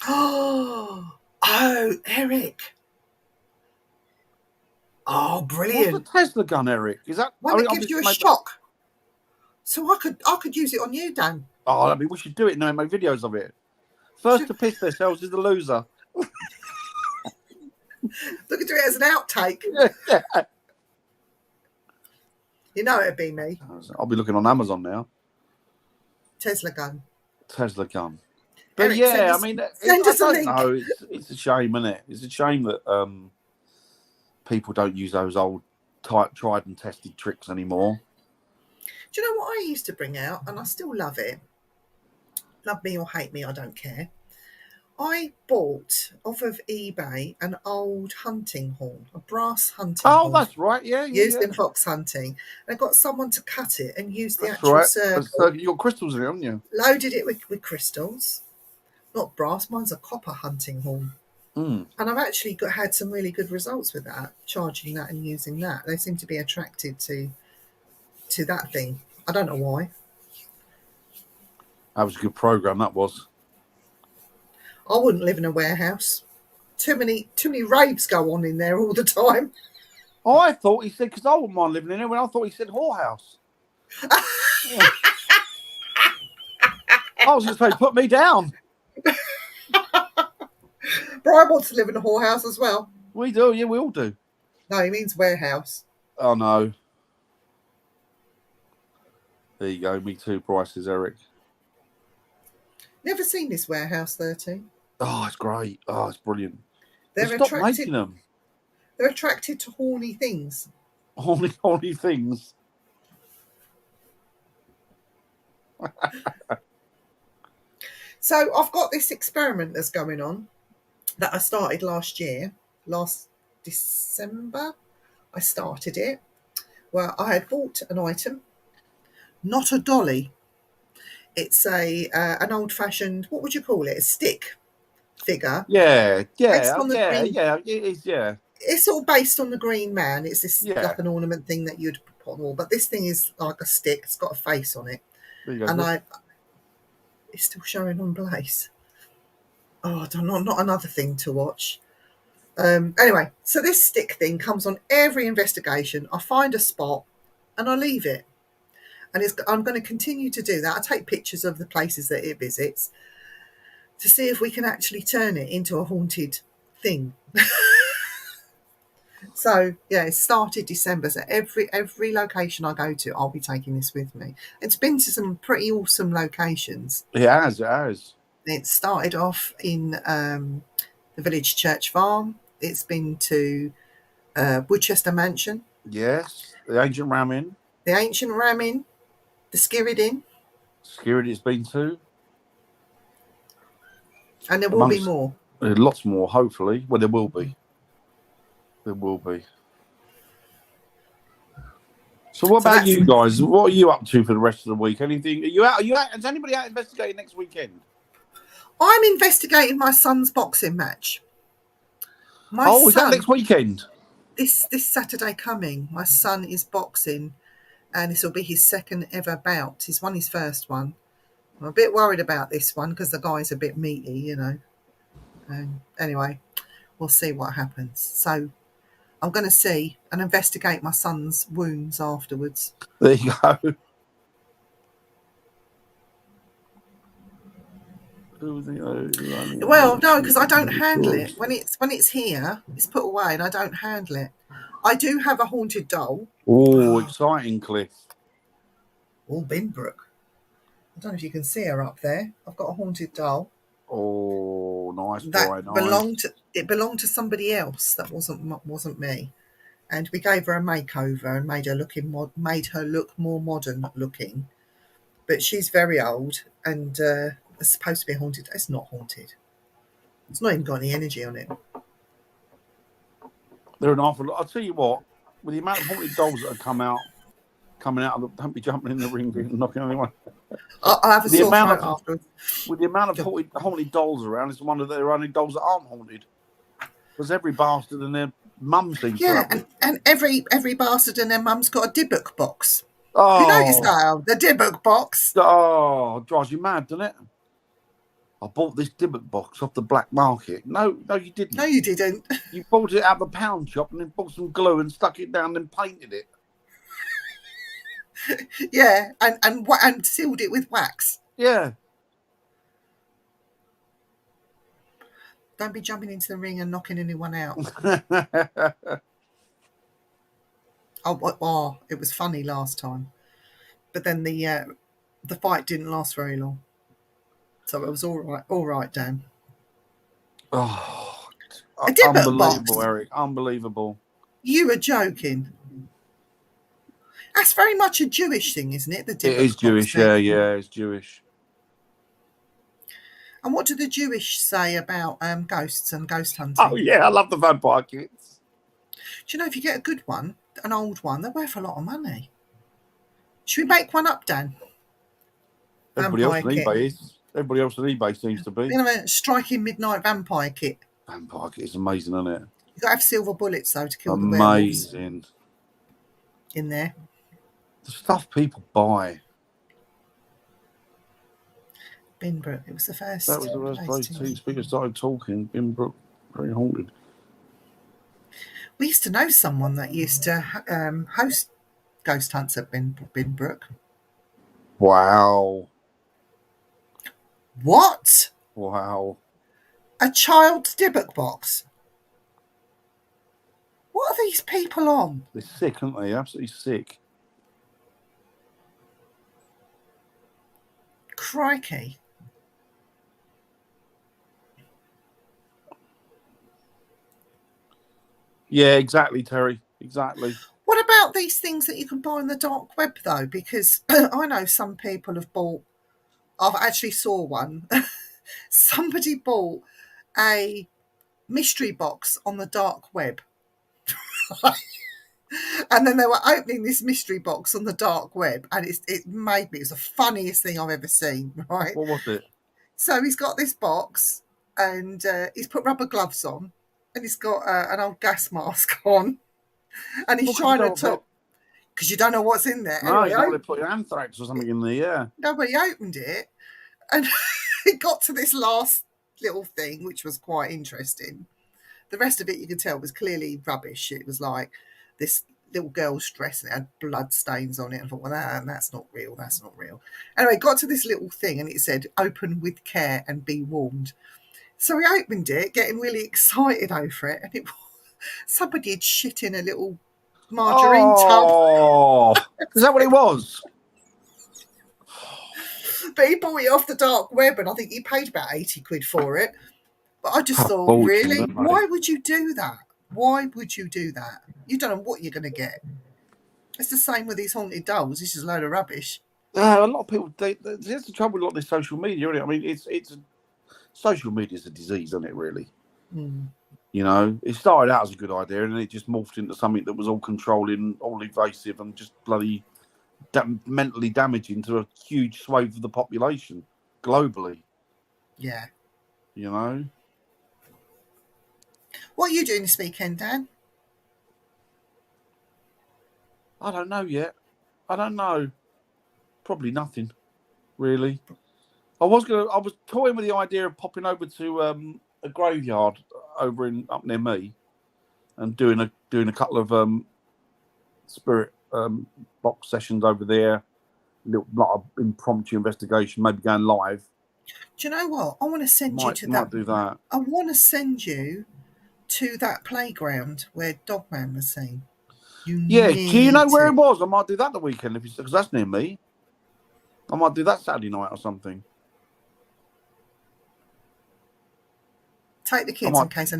Oh, Eric. Oh, brilliant. What's a Tesla gun, Eric? Is that one that gives you a shock? So I could use it on you, Dan. Oh, we should do it now and make videos of it. First to piss themselves is the loser. Look at it as an outtake. Yeah. You know it'd be me. I'll be looking on Amazon now. Tesla gun. But Eric, yeah, send us a link. It's a shame, isn't it? It's a shame that people don't use those old tried and tested tricks anymore. Do you know what I used to bring out, and I still love it? Love me or hate me, I don't care. I bought off of eBay an old hunting horn, a brass hunting Oh, horn that's right. Yeah. used in fox hunting. And I got someone to cut it and use the That's actual right. circle. You got crystals in it, haven't you? Loaded it with crystals. Not brass, mine's a copper hunting horn. Mm. And I've actually had some really good results with that, charging that and using that. They seem to be attracted to that thing. I don't know why. That was a good program. That was. I wouldn't live in a warehouse. Too many raves go on in there all the time. Oh, I thought he said because I wouldn't mind living in it. When I thought he said whorehouse. Yeah. I was going to say, put me down. Brian wants to live in a whorehouse as well. We do, yeah, we all do. No, he means warehouse. Oh no. There you go. Me too, prices, Eric. Never seen this warehouse 13. Oh, it's great. Oh, it's brilliant. They're Stop making them. They're attracted to horny things. Horny things. So I've got this experiment that's going on that I started last December. I started it where I had bought an item, not a dolly. It's an old-fashioned, what would you call it? A stick figure. Yeah. Green, it is, yeah. It's all based on the Green Man. It's this Yeah. like an ornament thing that you'd put on the wall, but this thing is like a stick. It's got a face on it, There you go. and it's still showing on Blaze. Oh, I don't know, not another thing to watch. Anyway, so this stick thing comes on every investigation. I find a spot and I leave it. And I'm going to continue to do that. I take pictures of the places that it visits to see if we can actually turn it into a haunted thing. So, yeah, it started December. So every location I go to, I'll be taking this with me. It's been to some pretty awesome locations. It has. It started off in the village church farm. It's been to Woodchester Mansion. Yes. The Ancient Ram Inn. The Ancient Ram Inn. The Skirrid Inn. Skirrid it's been to. And there will be more. Lots more, hopefully. Well, there will be. There will be. So what about you guys? What are you up to for the rest of the week? Anything? Are you out? Is anybody out investigating next weekend? I'm investigating my son's boxing match. Is that next weekend? This Saturday coming, my son is boxing, and this will be his second ever bout. He's won his first one. I'm a bit worried about this one because the guy's a bit meaty, you know. Anyway, we'll see what happens. So I'm going to see and investigate my son's wounds afterwards. There you go. Well, no, because I don't handle it. When it's here, it's put away and I don't handle it. I do have a haunted doll. Oh, exciting, Cliff. Oh, Binbrook. I don't know if you can see her up there. I've got a haunted doll. Oh, nice. It belonged to somebody else. That wasn't me. And we gave her a makeover and made her look more modern looking. But she's very old and it's supposed to be haunted. It's not haunted. It's not even got any energy on it. They're an awful lot. I'll tell you what, with the amount of haunted dolls that have coming out of don't be jumping in the ring and knocking anyone. I'll have a sore throat afterwards. With the amount of haunted dolls around, it's one of the only dolls that aren't haunted. Because every bastard and their mum seems to have and every bastard and their mum's got a Dybbuk box. Oh, you noticed that? The Dybbuk box. Oh, it drives you mad, doesn't it? I bought this Dybbuk box off the black market. No, you didn't. No, you didn't. You bought it out of the pound shop and then bought some glue and stuck it down and painted it. Yeah, and sealed it with wax. Yeah. Don't be jumping into the ring and knocking anyone out. Oh, it was funny last time, but then the fight didn't last very long, so it was all right, Dan. Oh, a Dybbuk unbelievable, box. Eric! Unbelievable. You were joking. That's very much a Jewish thing, isn't it? The It is Dybbuk box Jewish, thing. yeah, it's Jewish. And what do the Jewish say about ghosts and ghost hunting? Oh yeah, I love the vampire kits. Do you know if you get a good one, an old one, they're worth a lot of money. Should we make one up, Dan? Everybody else Vampire on kit. eBay is. Everybody else on eBay seems to be. You know, a striking midnight vampire kit. Vampire kit is amazing, isn't it? You've got to have silver bullets, though, to kill the werewolves Amazing. in there. The stuff people buy. Binbrook, it was the first. That was the first place two speakers started talking. Binbrook, very haunted. We used to know someone that used to host ghost hunts at Binbrook. Wow. What? Wow. A child's Dybbuk box? What are these people on? They're sick, aren't they? Absolutely sick. Crikey. Yeah, exactly, Terry. Exactly. What about these things that you can buy on the dark web, though? Because I know some people have bought... I've actually saw one. Somebody bought a mystery box on the dark web. And then they were opening this mystery box on the dark web, and it made me... It was the funniest thing I've ever seen, right? What was it? So he's got this box, and he's put rubber gloves on, and he's got an old gas mask on, and he's trying to talk, because you don't know what's in there. No, Anyway, you don't want to put anthrax or something in there, yeah. Nobody opened it, and it got to this last little thing, which was quite interesting. The rest of it, you could tell, was clearly rubbish. It was like this little girl's dress, and it had blood stains on it. I thought, well, that's not real. That's not real. Anyway, got to this little thing, and it said, "Open with care and be warned." So we opened it, getting really excited over it, and somebody had shit in a little margarine tub. Is that what it was? But he bought it off the dark web, and I think he paid about 80 quid for it. But I just thought, really? Why would you do that? Why would you do that? You don't know what you're going to get. It's the same with these haunted dolls. It's just a load of rubbish. A lot of people, there's the trouble with a lot of this social media, isn't it? I mean, social media is a disease, isn't it, really? Mm. You know, it started out as a good idea, and then it just morphed into something that was all controlling, all invasive, and just bloody mentally damaging to a huge swathe of the population globally. Yeah. You know? What are you doing this weekend, Dan? I don't know yet. I don't know. Probably nothing, really. I was toying with the idea of popping over to a graveyard up near me, and doing a couple of spirit box sessions over there, little like an impromptu investigation, maybe going live. Do you know what? I want to send you to that. Might do that. I want to send you to that playground where Dogman was seen. Do you know where it was? I might do that the weekend because that's near me. I might do that Saturday night or something. Take the kids in case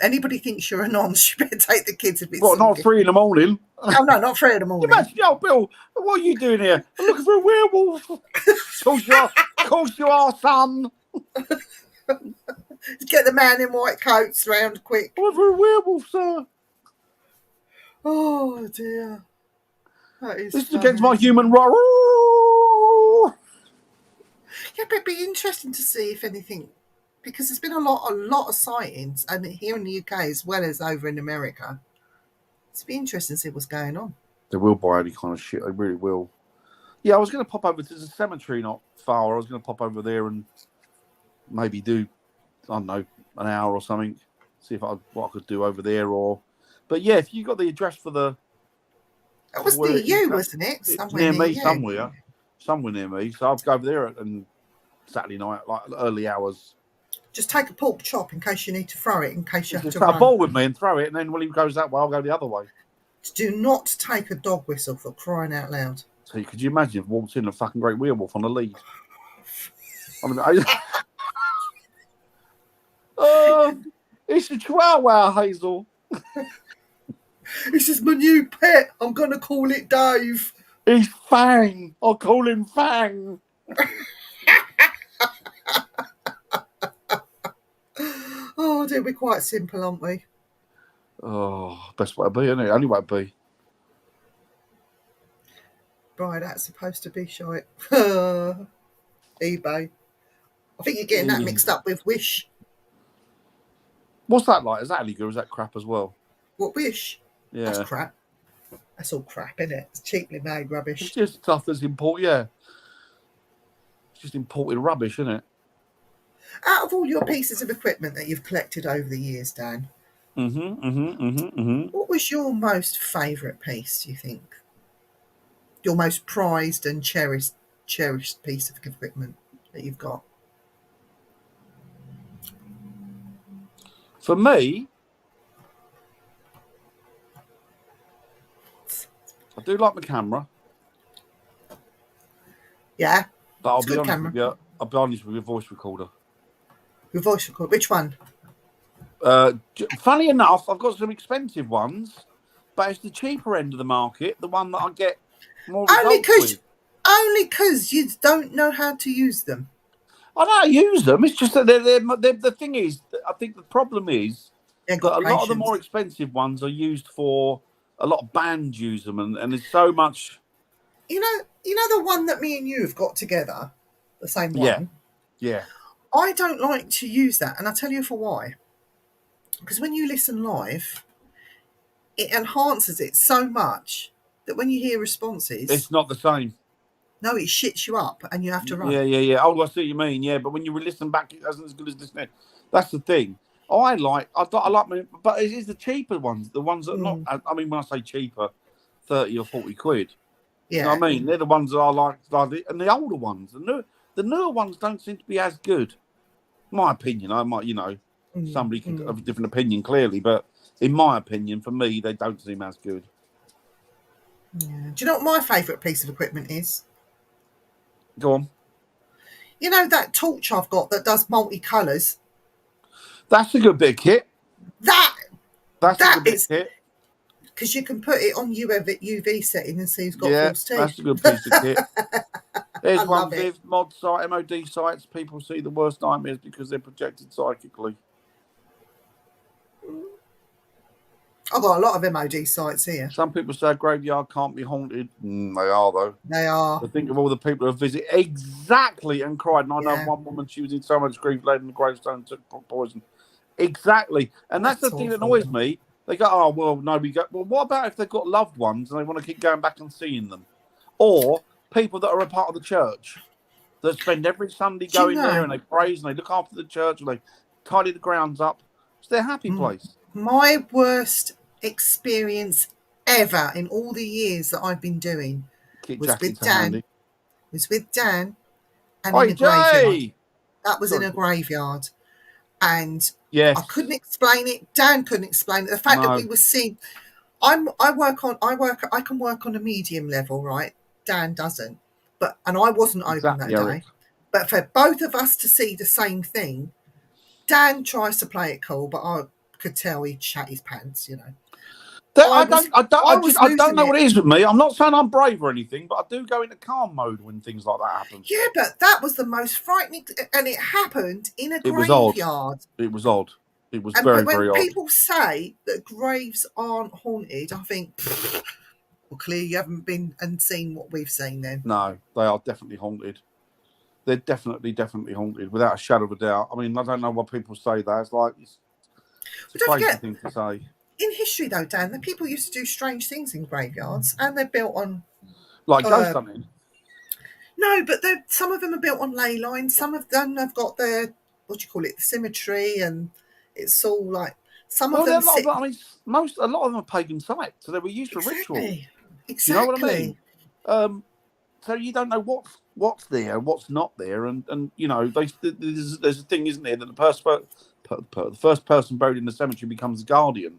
anybody thinks you're a nonce. You better take the kids if it's... What, not 3 in the morning? Oh, no, not 3 in the morning. Imagine, Bill, what are you doing here? I'm looking for a werewolf. Of course you are, son. Get the man in white coats round quick. I'm looking for a werewolf, sir. Oh, dear. This is against my human right. Yeah, but it'd be interesting to see if anything... Because there's been a lot of sightings, and here in the UK as well as over in America. It's be interesting to see what's going on. They will buy any kind of shit. They really will. Yeah, I was going to pop over to the cemetery not far. I was going to pop over there and maybe do, I don't know, an hour or something. See what I could do over there. But yeah, if you got the address for the... That was near you, wasn't it? Somewhere near me, somewhere. Somewhere near me. So I'll go over there and Saturday night, like early hours. Just take a pork chop in case you need to throw it, in case you have to run. A ball with me and throw it, and then when he goes that way, I'll go the other way. Do not take a dog whistle, for crying out loud. So could you imagine if walked in a fucking great werewolf on a lead? I mean, it's a chihuahua, Hazel. This is my new pet. I'm going to call it Dave. He's Fang. I'll call him Fang. Oh, dear, we're quite simple, aren't we? Oh, best way to be, isn't it? Only way to be. Right, that's supposed to be shite. eBay. I think you're getting that mixed up with Wish. What's that like? Is that any good or is that crap as well? What, Wish? Yeah. That's crap. That's all crap, isn't it? It's cheaply made rubbish. It's just stuff that's imported, yeah. It's just imported rubbish, isn't it? Out of all your pieces of equipment that you've collected over the years, Dan, what was your most favourite piece, do you think? Your most prized and cherished piece of equipment that you've got? For me, I do like my camera. Yeah. But I'll be honest with you. I'll be honest with your voice recorder. Your voice recorder? Which one? Funny enough, I've got some expensive ones, but it's the cheaper end of the market, the one that I get more results with. Only because you don't know how to use them. I know how to use them. It's just that they're the thing is, I think the problem is that a lot of the more expensive ones are used for a lot of bands use them, and there's so much. You know the one that me and you have got together, the same one. Yeah. I don't like to use that, and I'll tell you for why. Because when you listen live, it enhances it so much that when you hear responses, it's not the same. No, it shits you up, and you have to run. Yeah. Oh, I see what you mean. Yeah, but when you listen back, it isn't as good as listening. That's the thing. I like my, but it is the cheaper ones, the ones that are not. I mean, when I say cheaper, 30 or 40 quid. Yeah. You know what I mean? They're the ones that I like, and the older ones, the newer ones don't seem to be as good. My opinion, I might, somebody can have a different opinion clearly, but in my opinion, for me, they don't seem as good. Yeah. Do you know what my favourite piece of equipment is? Go on. You know that torch I've got that does multicolours? That's a good bit of kit. That's a good bit of kit. Because you can put it on UV setting and see who's got false teeth. That's a good piece of kit. There's one, Viv, mod site, MOD sites. People see the worst nightmares because they're projected psychically. I've got a lot of MOD sites here. Some people say a graveyard can't be haunted. They are, though. They are. But think of all the people who visit exactly and cried. And I know one woman, she was in so much grief, laid in the gravestone and took poison. Exactly. And that's the thing that annoys me. They go, oh, well, nobody go. Well, what about if they've got loved ones and they want to keep going back and seeing them? Or people that are a part of the church that spend every Sunday going there and they praise and they look after the church and they tidy the grounds up. It's their happy place. My worst experience ever in all the years that I've been doing was with Dan. And in a graveyard. That was in a graveyard. And I couldn't explain it. Dan couldn't explain it. The fact that we were seeing, I can work on a medium level, right? Dan doesn't. And I wasn't open that day. But for both of us to see the same thing, Dan tries to play it cool, but I could tell he'd shat his pants, I don't know what it is with me. I'm not saying I'm brave or anything, but I do go into calm mode when things like that happen. Yeah, but that was the most frightening, and it happened in a graveyard. It was odd. It was very, very odd. When people say that graves aren't haunted, I think, well, clearly you haven't been and seen what we've seen then. No, they are definitely haunted. They're definitely haunted, without a shadow of a doubt. I mean, I don't know why people say that. It's like, it's a crazy thing to say. In history, though, Dan, the people used to do strange things in graveyards, and they're built on... Like ghost hunting? No, but some of them are built on ley lines. Some of them have got their, the cemetery, and it's all like... Some of them... a lot of them are pagan sites, so they were used for ritual. Exactly. You know what I mean? So you don't know what's there, what's not there, and there's a thing, isn't there, that the first person buried in the cemetery becomes the guardian.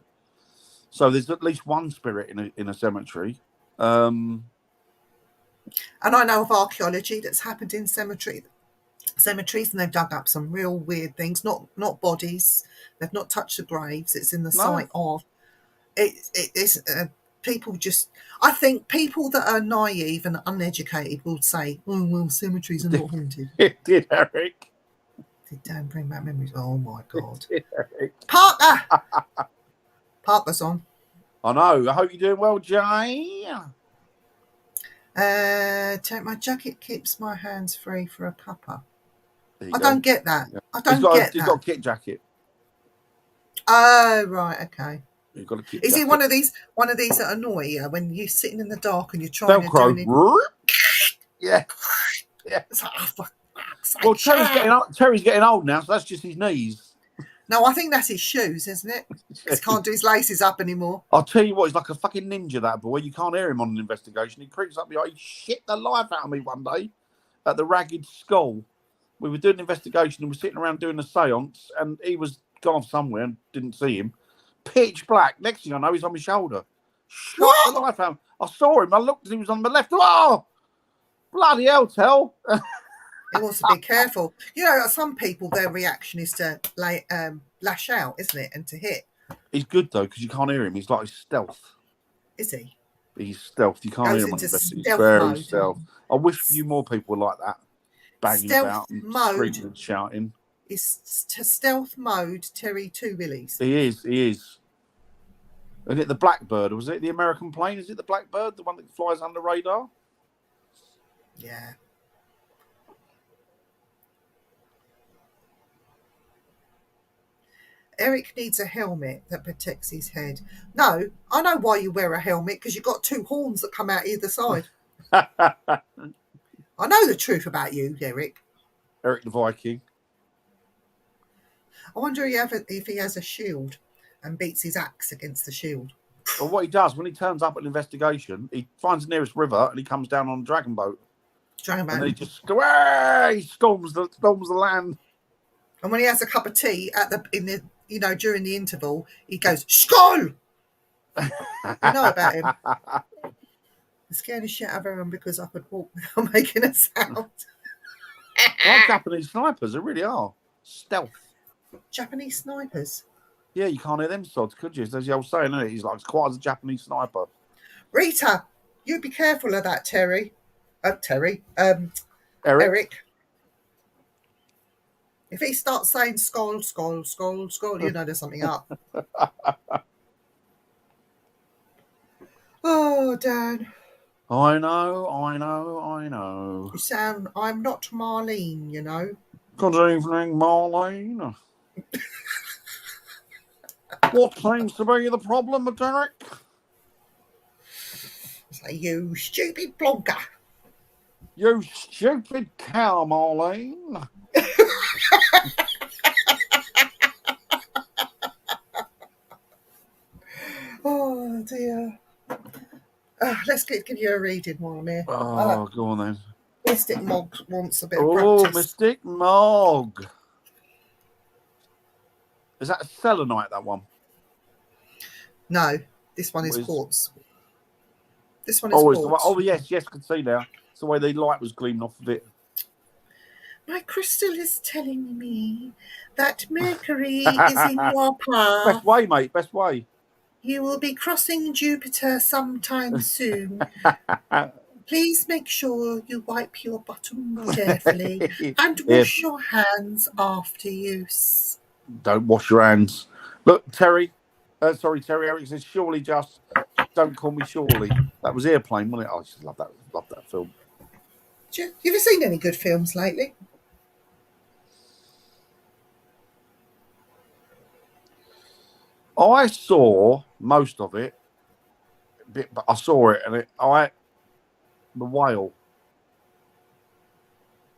So there's at least one spirit in a cemetery. And I know of archaeology that's happened in cemeteries, and they've dug up some real weird things. Not bodies. They've not touched the graves. It's in the site of. It's people just. I think people that are naive and uneducated will say, "Oh well, cemeteries are not haunted." It did, Eric. Did Dan bring back memories? Oh my God, It did, Eric. Parker, Parker's on. I know. I hope you're doing well, Jay. Take my jacket keeps my hands free for a cuppa. There you I go. don't get that. Yeah. I don't get He's that. got a kit jacket. Oh right, okay. He's got a kit Is jacket. he one of these that annoy you when you're sitting in the dark and you're trying to do Velcro. anything? Yeah. Yeah. It's like, oh, for fuck's sake, Well, shut Terry's getting old now, so that's just his knees. No, I think that's his shoes, isn't it? Because he can't do his laces up anymore. I'll tell you what, he's like a fucking ninja, that boy. You can't hear him on an investigation. He creeps up behind. He shit the life out of me one day at the Ragged Skull. We were doing an investigation and we were sitting around doing a seance, and he was gone off somewhere and didn't see him. Pitch black. Next thing I know, he's on my shoulder. Shit the life out of him. I saw him. I looked and he was on my left. Oh, bloody hell, Tell. He wants to be careful. You know, some people, their reaction is to lash out, isn't it? And to hit. He's good, though, because you can't hear him. He's like stealth. Is he? He's stealth. You can't Goes hear him on into the best. He's stealth very mode. stealth. I wish few more people were like that. Banging Stealth about and mode screaming and shouting. Is to stealth mode Terry Two Willies. He is. Isn't it the Blackbird? Was it the American plane? Is it the Blackbird? The one that flies under radar? Yeah. Eric needs a helmet that protects his head. No, I know why you wear a helmet, because you've got two horns that come out either side. I know the truth about you, Eric. Eric the Viking. I wonder if he has a shield and beats his axe against the shield. Well, what he does when he turns up at an investigation, he finds the nearest river and he comes down on a dragon boat. Dragon boat. And then he just he storms the land. And when he has a cup of tea during the interval, he goes, "Skull!" You know about him. I'm scared the shit out of everyone because I could walk without making a sound. Like Japanese snipers, they really are. Stealth. Japanese snipers? Yeah, you can't hear them sods, could you? There's the old saying, isn't it? He's like as quiet as a Japanese sniper. Rita, you be careful of that, Terry. Eric. If he starts saying skull, skull, skull, skull, you know there's something up. Oh, Dan. I know. You sound, I'm not Marlene, you know. Good evening, Marlene. What seems to be the problem, Derek? Say, you stupid blogger. You stupid cow, Marlene. Oh, dear. Let's give you a reading while I'm here. Oh, go on then. Mystic Mog wants a bit of Oh, practice. Mystic Mog. Is that a selenite, that one? No, this one is quartz. This one is quartz. Yes, I can see now. It's the way the light was gleaming off of it. My crystal is telling me that Mercury is in your path. Best way, mate, best way. You will be crossing Jupiter sometime soon. Please make sure you wipe your bottom carefully and wash your hands after use. Don't wash your hands. Look, Terry. Terry Eric says, surely just don't call me Surely. That was Airplane, wasn't it? I just love that film. Have you ever seen any good films lately? I saw most of it, but I saw it, and The Whale.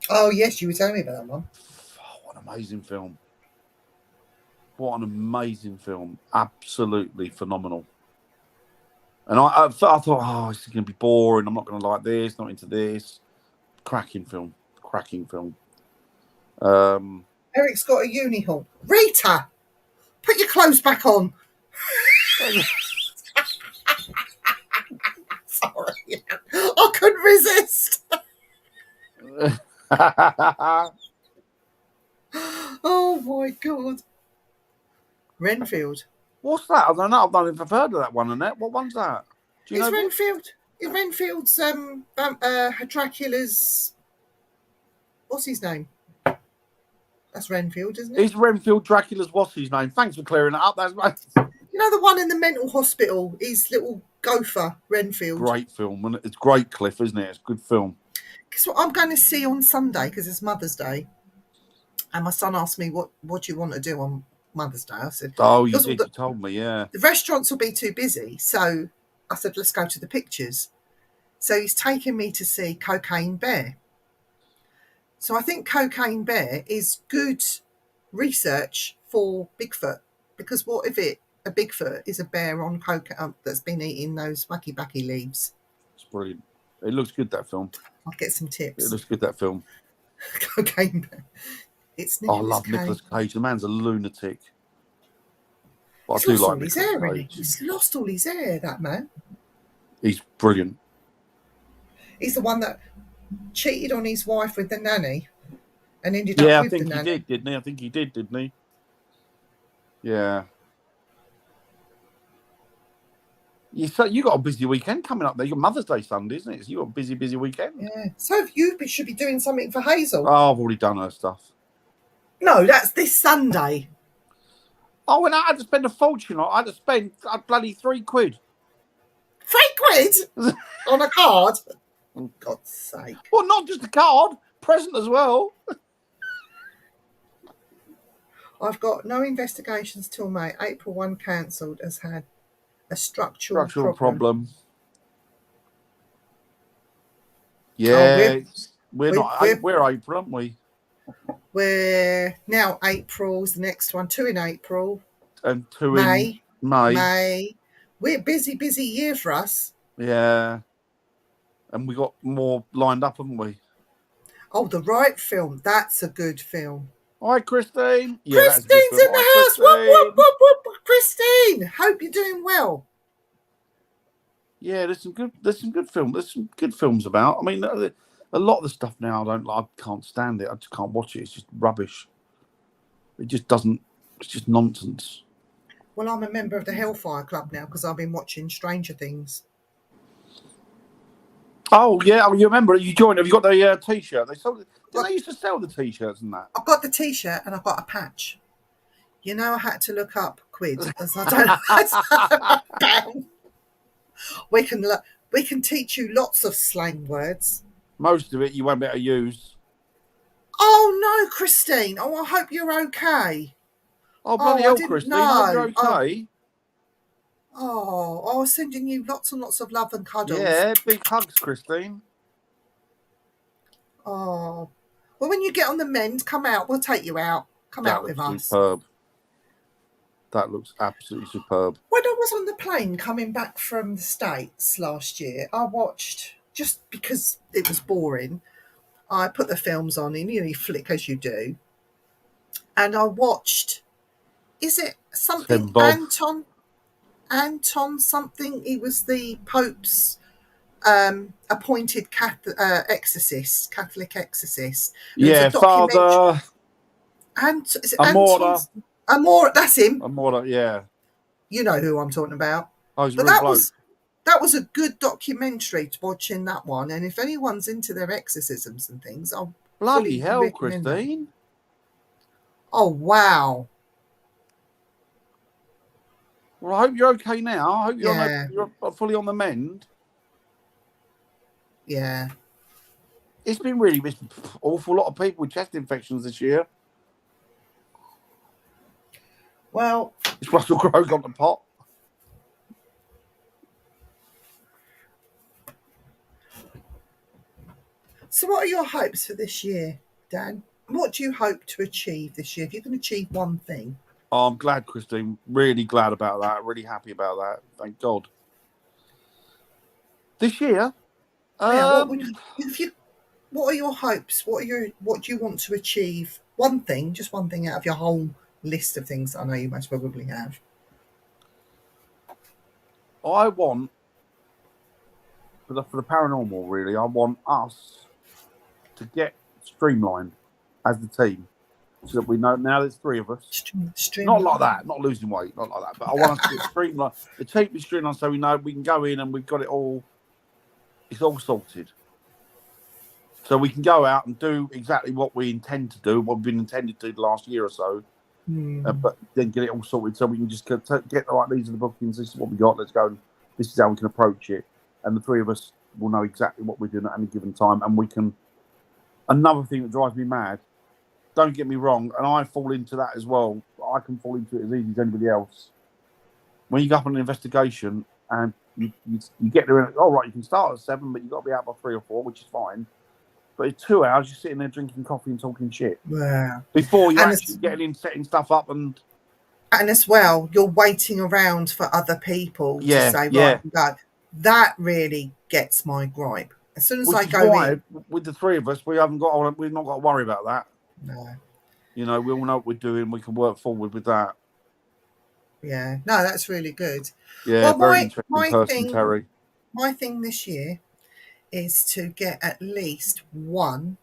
Oh yes, you were telling me about that one. Oh, what an amazing film! What an amazing film! Absolutely phenomenal. And I thought, oh, it's going to be boring. I'm not going to like this. Not into this. Cracking film. Eric's got a uni hall. Rita, put your clothes back on. Sorry, I couldn't resist. Oh my God. Renfield. What's that? I don't know. I've not even heard of that one, Annette. What one's that? Do you It's know? Viv? Renfield. It's Renfield's Dracula's. What's his name? That's Renfield, isn't it? Is Renfield Dracula's what's his name? Thanks for clearing that up. That's right. You know the one in the mental hospital. His little gopher, Renfield. Great film, and it's great, Cliff, isn't it? It's a good film. Guess what I'm going to see on Sunday because it's Mother's Day, and my son asked me what do you want to do on Mother's Day. I said, Oh, you did. You told me, yeah. The restaurants will be too busy, so I said let's go to the pictures. So he's taken me to see Cocaine Bear. So I think Cocaine Bear is good research for Bigfoot, because what if a Bigfoot is a bear on cocaine that's been eating those wacky backy leaves? It's brilliant. It looks good, that film. I'll get some tips. It looks good, that film. Cocaine Bear. It's I love Nicolas Cage. The man's a lunatic. But He's I do lost like all his Nicolas hair, Cage. He's lost all his hair, that man. He's brilliant. He's the one that cheated on his wife with the nanny and ended up with the nanny. Yeah, I think he did, didn't he? I think he did, didn't he? Yeah. You got a busy weekend coming up there. Your Mother's Day Sunday, isn't it? So you got a busy weekend. Yeah. So you should be doing something for Hazel. Oh, I've already done her stuff. No, that's this Sunday. Oh, and I had to spend a fortune. I had to spend bloody £3. £3 on a card? Oh, God's sake. Well, not just a card, present as well. I've got no investigations till May. April 1 cancelled, has had a structural problem. Yeah, we're April, aren't we? We're now April's the next one. 2 in April. And 2 in May. We're busy year for us. Yeah. And we got more lined up, haven't we? Oh, The Right film. That's a good film. Hi, Christine. Yeah, Christine's in the house. Whoop. Christine, hope you're doing well. Yeah, there's some good films. There's some good films about. I mean, a lot of the stuff now I can't stand it. I just can't watch it. It's just rubbish. It just doesn't. It's just nonsense. Well, I'm a member of the Hellfire Club now because I've been watching Stranger Things. Oh yeah, you remember? You joined. Have you got the T-shirt? They used to sell the T-shirts and that. I've got the T-shirt and I've got a patch. You know, I had to look up quid as I don't know. We can teach you lots of slang words. Most of it you won't be able to use. Oh no, Christine! Oh, I hope you're okay. Oh bloody hell, Christine! I hope you're okay. Oh, I was sending you lots and lots of love and cuddles. Yeah, big hugs, Christine. Oh, well, when you get on the mend, come out. We'll take you out. Come out with us. Superb. That looks absolutely superb. When I was on the plane coming back from the States last year, I watched, just because it was boring, I put the films on and you flick as you do. And I watched, is it something Anton something? He was the Pope's appointed Catholic exorcist. Yeah, Father. Is it Amora, that's him. Amora, yeah. You know who I'm talking about. Oh, but that was a good documentary watching that one. And if anyone's into their exorcisms and things, I'll bloody hell, Christine. Oh wow. Well, I hope you're okay now. I hope you're fully on the mend. Yeah. It's been an awful lot of people with chest infections this year. Well, it's Russell Crowe got the pot. So what are your hopes for this year, Dan? What do you hope to achieve this year? If you can achieve one thing. Oh, I'm glad, Christine. Really glad about that. Really happy about that. Thank God. This year? What are your hopes? What do you want to achieve? One thing, just one thing out of your whole list of things I know you most probably have. I want, for the paranormal, really, I want us to get streamlined as the team. so that we know now there's 3 of us. Not Streamline. like that, not losing weight, not like that. But I want us to get streamlined. The cheap is streamlined so we know we can go in and we've got it all. It's all sorted. So we can go out and do exactly what we intend to do, what we've been intended to do the last year or so. But then get it all sorted so we can just get right. These are the bookings. This is what we got. Let's go. This is how we can approach it. And the 3 of us will know exactly what we're doing at any given time. And we can. Another thing that drives me mad. Don't get me wrong, and I fall into that as well. I can fall into it as easy as anybody else. When you go up on an investigation and you get there, and all right, you can start at 7, but you've got to be out by 3 or 4, which is fine. But it's 2 hours, you're sitting there drinking coffee and talking shit. Yeah. Before you're actually getting in, setting stuff up. And as well, you're waiting around for other people to say, right, go. That really gets my gripe. As soon as I go in. With the 3 of us, we've not got to worry about that. No. We all know what we're doing. We can work forward with that. Yeah. No, that's really good. Yeah, well, very interesting person, Terry. My thing this year is to get at least one,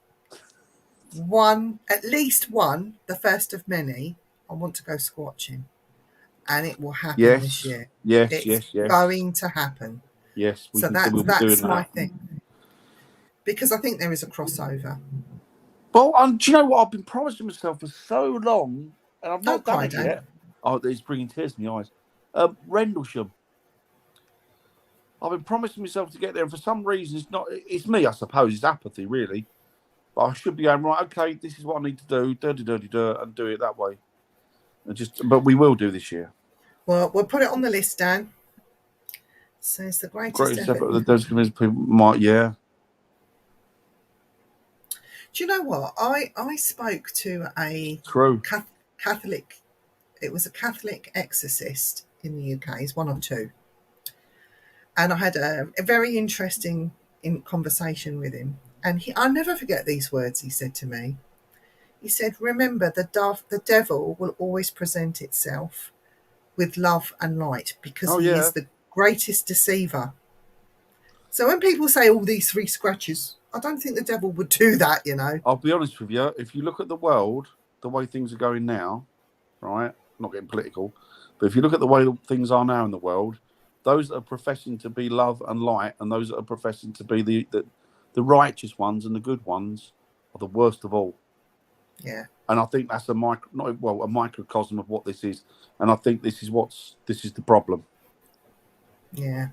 the first of many. I want to go squatching, and it will happen this year. It's going to happen. Yes, so that's my thing, because I think there is a crossover. Well, do you know what? I've been promising myself for so long, and I've not done it yet. Oh, it's bringing tears in the eyes. Rendlesham. I've been promising myself to get there, and for some reason, it's not. It's me, I suppose. It's apathy, really. But I should be going right. Okay, this is what I need to do. And do it that way. But we will do this year. Well, we'll put it on the list, Dan. So it's the greatest ever. There's going to be people. Yeah. Do you know what? I spoke to a Catholic. It was a Catholic exorcist in the UK. He's one of 2. And I had a very interesting conversation with him. And I'll never forget these words he said to me. He said, remember, the devil will always present itself with love and light because he is the greatest deceiver. So when people say all these 3 scratches, I don't think the devil would do that, I'll be honest with you. If you look at the world, the way things are going now, right? I'm not getting political, but if you look at the way things are now in the world, those that are professing to be love and light and those that are professing to be the righteous ones and the good ones are the worst of all. Yeah. And I think that's a microcosm of what this is. And I think this is the problem. Yeah.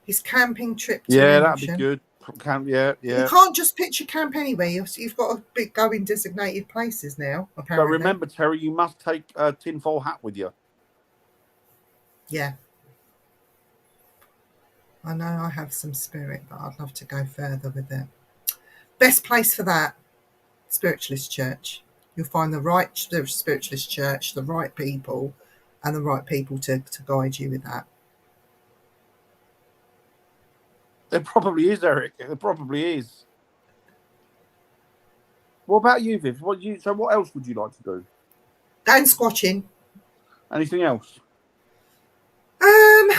His camping trip to that'd be good. You can't just pitch a camp anywhere. You've got to go in designated places now, apparently. But remember, Terry, you must take a tinfoil hat with you. Yeah. I know I have some spirit, but I'd love to go further with it. Best place for that, Spiritualist Church. You'll find the right Spiritualist Church, the right people, and the right people to guide you with that. There probably is, Eric. There probably is. What about you, Viv? So what else would you like to do? Going squatching. Anything else? I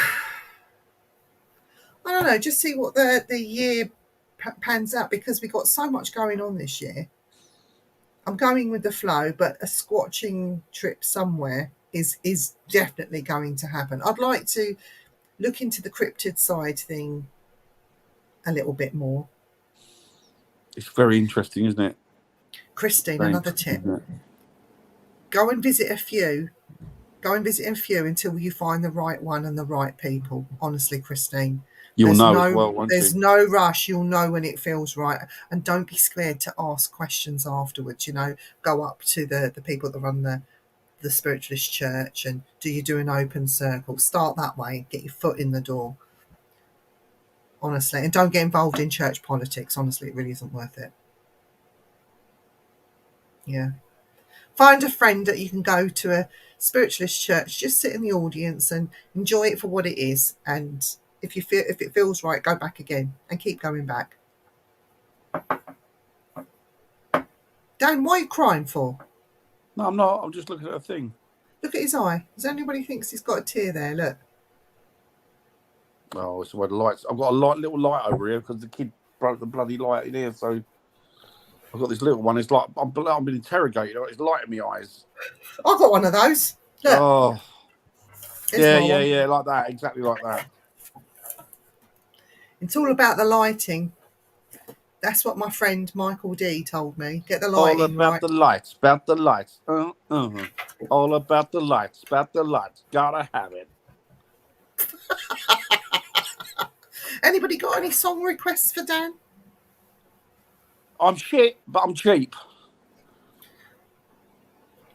don't know. Just see what the year pans out, because we've got so much going on this year. I'm going with the flow, but a squatching trip somewhere is definitely going to happen. I'd like to look into the cryptid side thing a little bit more. It's very interesting, isn't it? Christine, another tip. Go and visit a few. Go and visit a few until you find the right one and the right people. Honestly, Christine. You'll know as well, won't you? There's no rush. You'll know when it feels right. And don't be scared to ask questions afterwards. Go up to the people that run the Spiritualist Church and do you do an open circle? Start that way. Get your foot in the door. Honestly. And don't get involved in church politics. Honestly, it really isn't worth it. Yeah. Find a friend that you can go to a Spiritualist church. Just sit in the audience and enjoy it for what it is. And if it feels right, go back again and keep going back. Dan, what are you crying for? No, I'm not. I'm just looking at a thing. Look at his eye. Does anybody thinks he's got a tear there? Look. Oh, it's where the lights. I've got a little light over here because the kid broke the bloody light in here. So I've got this little one. It's like I'm being interrogated. It's light in my eyes. I've got one of those. Look. Oh, Here's my one. yeah, like that, exactly like that. It's all about the lighting. That's what my friend Michael D told me. Get the lighting All about right. the lights, about the lights. All about the lights, about the lights. Gotta have it. Anybody got any song requests for Dan? I'm shit, but I'm cheap.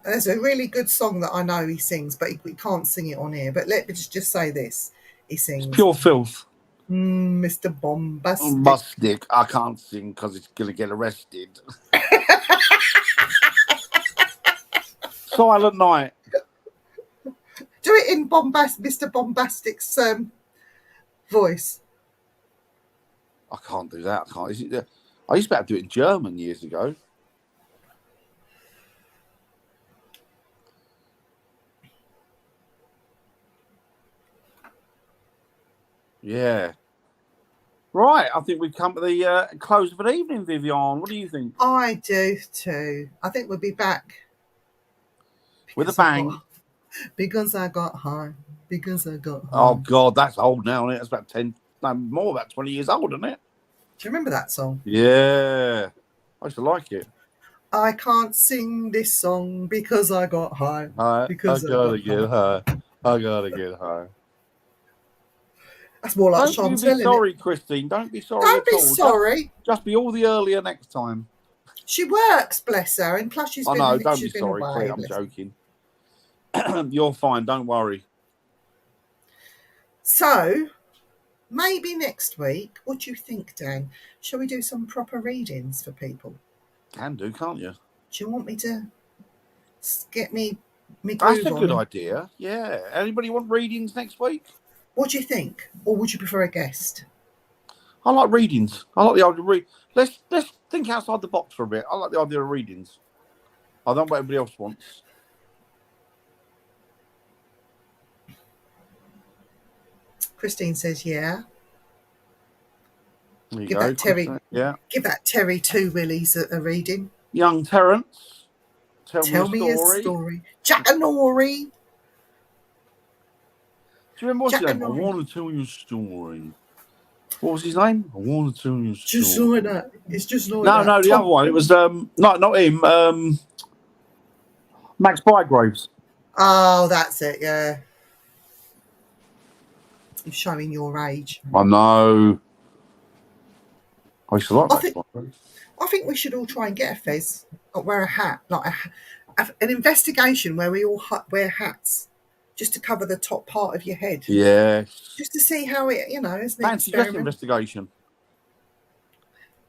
There's a really good song that I know he sings, but he can't sing it on here. But let me just say this. He sings It's pure filth. Mr. Bombastic. Bombastic. I can't sing because it's going to get arrested. Silent Night. Do it in Mr. Bombastic's voice. I can't do that. I used to be able to do it in German years ago. Yeah. Right. I think we've come to the close of an evening, Vivian. What do you think? I do too. I think we'll be back. With a bang. Because I got high. Because I got high. Oh, God. That's old now, isn't it? That's about 20 years old, isn't it? Do you remember that song? Yeah. I used to like it. I can't sing this song because I got high. Because I gotta get high. I gotta get high. That's more like Don't Chantel. be sorry, Christine. Don't be sorry. Don't be sorry. Just be all the earlier next time. She works, bless her, and plus she's been. I know. Don't be been sorry, away, I'm joking. You're fine. Don't worry. So, maybe next week. What do you think, Dan? Shall we do some proper readings for people? Can do, can't you? Do you want me to get me groove That's a on good and... idea. Yeah. Anybody want readings next week? What do you think? Or would you prefer a guest? I like readings. I like the idea of read. Let's think outside the box for a bit. I like the idea of readings. I don't know what everybody else wants. Christine says, yeah. There you Give go. that Terry, Christine. Yeah. Give that Terry 2 Willies a reading. Young Terence, tell me a story. Jackanory. Do you remember what's his name? I want to tell you a story. What was his name? I want to tell you a story. Just like that. It's just like that. No, the other one. It was not him. Max Bygraves. Oh, that's it. Yeah. You're showing your age. I know. I used to like Max Bygraves. I think we should all try and get a fez or wear a hat, like an investigation where we all wear hats, just to cover the top part of your head. Yeah. Just to see how it, isn't it? Fancy dress investigation.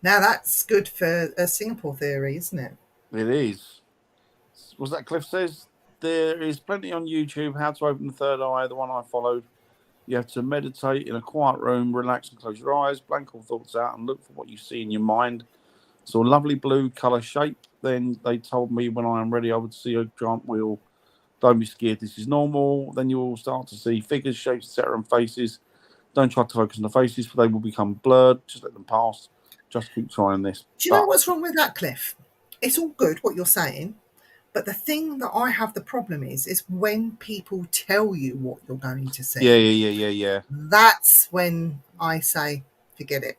Now that's good for a Singapore theory, isn't it? It is. Was that Cliff says? There is plenty on YouTube. How to open the third eye, the one I followed. You have to meditate in a quiet room, relax and close your eyes, blank all thoughts out and look for what you see in your mind. So a lovely blue colour shape. Then they told me when I am ready, I would see a giant wheel. Don't be scared. This is normal. Then you will start to see figures, shapes, etc., and faces. Don't try to focus on the faces, for they will become blurred. Just let them pass. Just keep trying this. Do you know what's wrong with that, Cliff? It's all good what you're saying, but the thing that I have the problem is when people tell you what you're going to see. Yeah. That's when I say, forget it.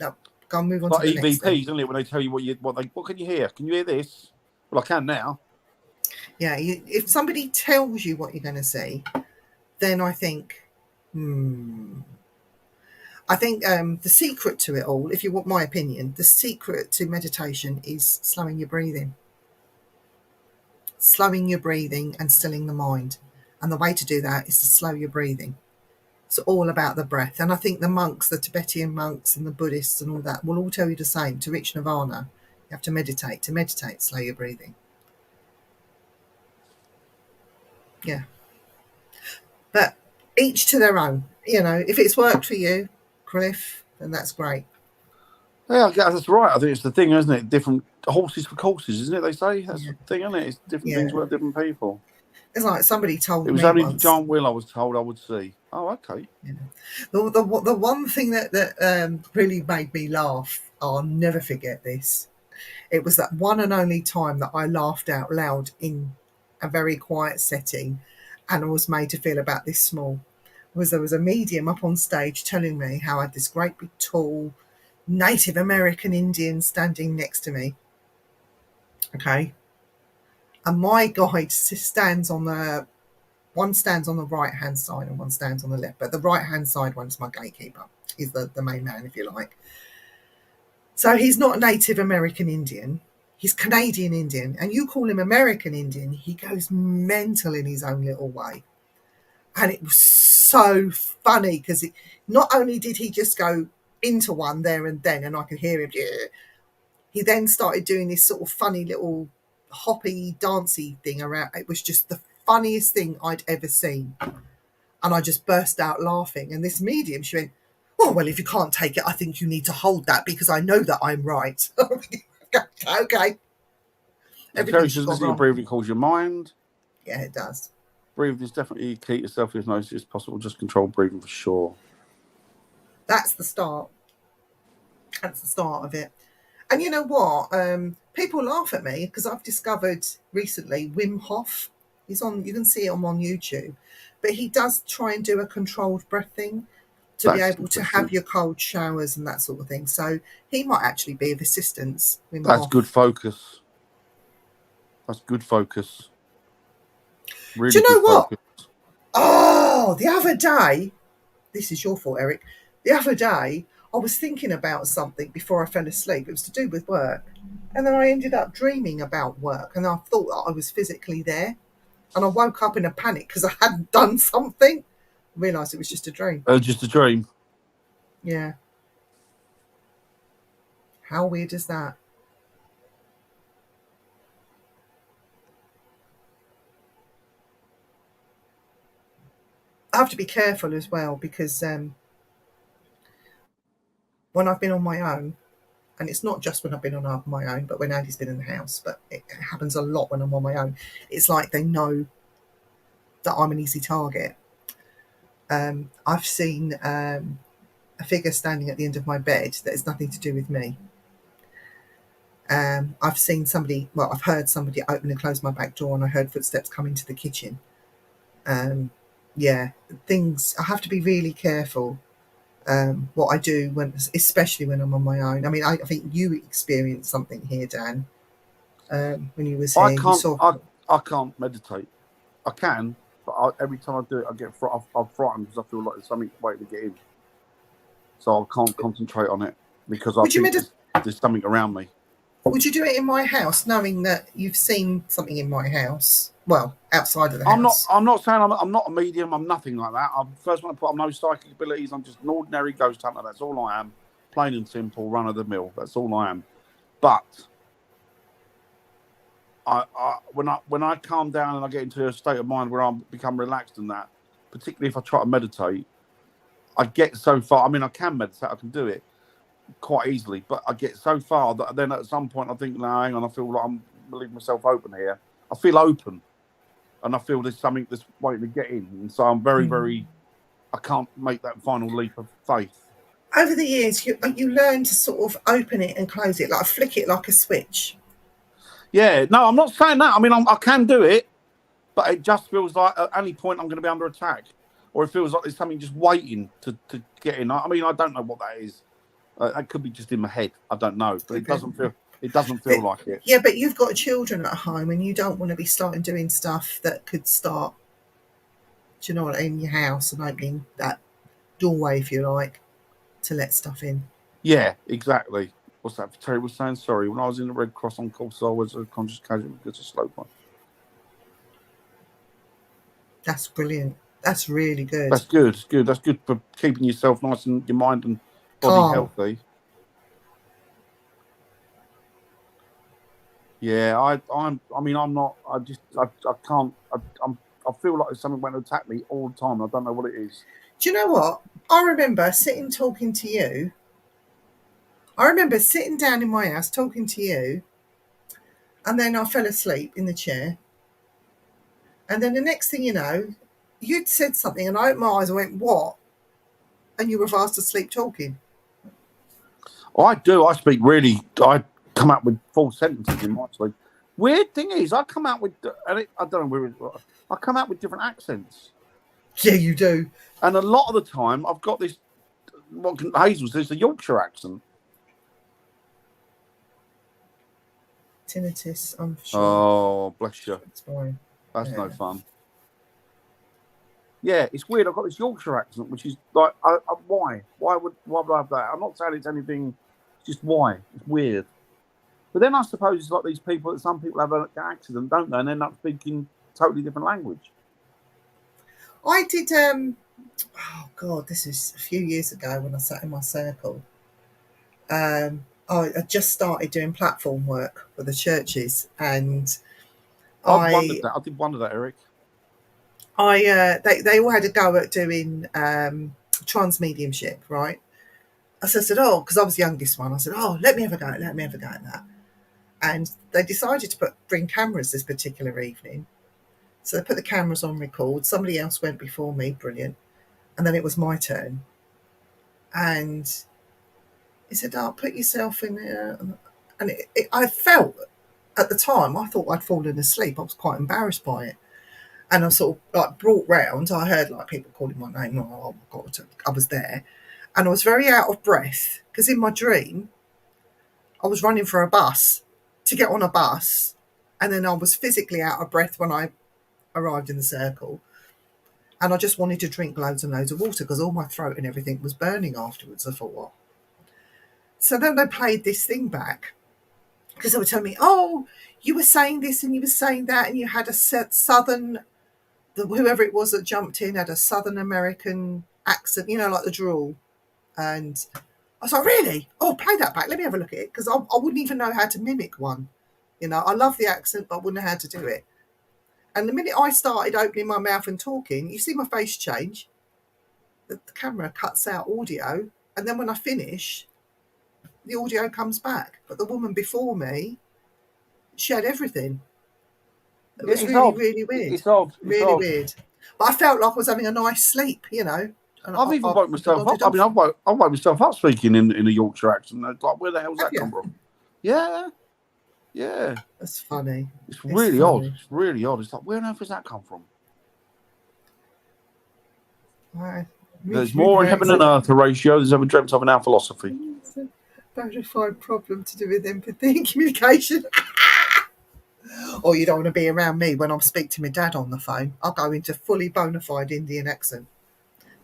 No, go and move on to the next thing. EVPs, isn't it? When they tell you what can you hear? Can you hear this? Well, I can now. Yeah, if somebody tells you what you're going to see, then I think, I think the secret to it all, if you want my opinion, the secret to meditation is slowing your breathing. Slowing your breathing and stilling the mind. And the way to do that is to slow your breathing. It's all about the breath. And I think the monks, the Tibetan monks and the Buddhists and all that will all tell you the same. To reach nirvana, you have to meditate. To meditate, slow your breathing. Yeah. But each to their own. If it's worked for you, Cliff, then that's great. Yeah, that's right. I think it's the thing, isn't it? Different horses for courses, isn't it? They say that's the thing, isn't it? It's different things work different people. It's like somebody told me. It was only the giant wheel I was told I would see. Oh, okay. Yeah. The one thing that really made me laugh, I'll never forget this. It was that one and only time that I laughed out loud in a very quiet setting and I was made to feel about this small. There was a medium up on stage telling me how I had this great big tall Native American Indian standing next to me. Okay. And my guide stands on the one stands on the right hand side and one stands on the left. But the right hand side one's my gatekeeper. He's the main man, if you like. So he's not Native American Indian. He's Canadian Indian. And you call him American Indian, he goes mental in his own little way. And it was so funny because not only did he just go into one there and then, and I could hear him, yeah, he then started doing this sort of funny little hoppy, dancey thing around. It was just the funniest thing I'd ever seen. And I just burst out laughing. And this medium, she went, oh, well, if you can't take it, I think you need to hold that because I know that I'm right. Okay. Everything she's listening to breathing calls your mind. Yeah, it does. Breathing is definitely key to self-hypnosis as possible. Just control breathing for sure. That's the start. That's the start of it. And you know what? People laugh at me because I've discovered recently Wim Hof. He's on. You can see him on YouTube, but he does try and do a controlled breath thing to be able to have your cold showers and that sort of thing. So he might actually be of assistance. That's good focus. That's good focus. Really. Do you know what? Focus. Oh, the other day, this is your fault, Eric. The other day, I was thinking about something before I fell asleep. It was to do with work. And then I ended up dreaming about work. And I thought that I was physically there. And I woke up in a panic because I hadn't done something. I realised it was just a dream. Just a dream? Yeah. How weird is that? I have to be careful as well because when I've been on my own, and it's not just when I've been on my own, but when Andy's been in the house, but it happens a lot when I'm on my own. It's like they know that I'm an easy target. I've seen a figure standing at the end of my bed that has nothing to do with me. I've seen somebody, well, I've heard somebody open and close my back door, and I heard footsteps come into the kitchen. Yeah, things, I have to be really careful what I do, especially when I'm on my own. I mean, I think you experienced something here, Dan, when you was here. I can't meditate. I can, but every time I do it, I'm frightened because I feel like there's something waiting to get in. So I can't concentrate on it because I think there's something around me. Would you do it in my house, knowing that you've seen something in my house? Well, outside of the house. I'm not saying I'm not a medium. I'm nothing like that. First one to put, I'm no psychic abilities. I'm just an ordinary ghost hunter. That's all I am. Plain and simple, run of the mill. That's all I am. But when I calm down and I get into a state of mind where I become relaxed and that, particularly if I try to meditate, I get so far. I mean, I can meditate. I can do it quite easily, but I get so far that then at some point I think, no, hang on, I feel like I'm leaving myself open here. I feel open, and I feel there's something that's waiting to get in, and so I'm very, I can't make that final leap of faith. Over the years, you learn to sort of open it and close it, like flick it like a switch. Yeah, no, I'm not saying that. I mean, I can do it, but it just feels like at any point I'm going to be under attack, or it feels like there's something just waiting to get in. I mean, I don't know what that is. It could be just in my head. I don't know, but it doesn't feel like it. Yeah, but you've got children at home, and you don't want to be starting doing stuff that could start, do you know what, in your house and opening that doorway, if you like, to let stuff in. Yeah, exactly. What's that? Terry was saying, sorry, when I was in the Red Cross on call, so I was a conscious casualty because of slow one. That's brilliant. That's really good. That's good. Good. That's good for keeping yourself nice and your mind and body healthy. Yeah, I feel like there's something going to attack me all the time. I don't know what it is. Do you know what? I remember sitting talking to you. I remember sitting down in my house talking to you, and then I fell asleep in the chair. And then the next thing you know, you'd said something, and I opened my eyes and went, what? And you were fast asleep talking. I do. I speak really. come out with full sentences in my sleep. Weird thing is, I come out with, I don't know where I come out with different accents. Yeah, you do. And a lot of the time, I've got this, Hazel says, a Yorkshire accent. Tinnitus, I'm sure. Oh, bless you. It's fine. That's no fun. Yeah, it's weird. I've got this Yorkshire accent, which is like, why? Why would I have that? I'm not saying it's anything. It's just why. It's weird. But then I suppose it's like these people that some people have an accident, don't they, and end up speaking totally different language. I did. Oh God, this is a few years ago when I sat in my circle. I just started doing platform work for the churches, and I wondered that. I did wonder that, Eric. They all had a go at doing trans mediumship, right? So I said, oh, because I was the youngest one, I said, oh, let me have a go at that. And they decided to bring cameras this particular evening. So they put the cameras on record. Somebody else went before me, brilliant. And then it was my turn. And he said, oh, put yourself in there. And I felt, at the time, I thought I'd fallen asleep. I was quite embarrassed by it. And I sort of like brought round, I heard like people calling my name. Oh my God, I was there. And I was very out of breath because in my dream, I was running for a bus to get on a bus. And then I was physically out of breath when I arrived in the circle. And I just wanted to drink loads and loads of water because all my throat and everything was burning afterwards. I thought, what? So then they played this thing back because they were telling me, oh, you were saying this and you were saying that and you had a southern, whoever it was that jumped in had a Southern American accent, like the drawl. And I was like, really? Oh, play that back. Let me have a look at it because I wouldn't even know how to mimic one. I love the accent, but I wouldn't know how to do it. And the minute I started opening my mouth and talking, you see my face change. The camera cuts out audio. And then when I finish, the audio comes back. But the woman before me, she had everything. It was really, really weird. It's odd. Really weird. But I felt like I was having a nice sleep, And I've even woke myself up. I mean, I've woke myself up speaking in a Yorkshire accent. Like, where the hell's that come from? Yeah. Yeah. That's funny. It's really odd. It's really odd. It's like, where on earth has that come from? There's more in heaven and earth, Horatio, than ever dreamt of in our philosophy. It's a bona fide problem to do with empathy and communication. Or you don't want to be around me when I speak to my dad on the phone. I'll go into fully bona fide Indian accent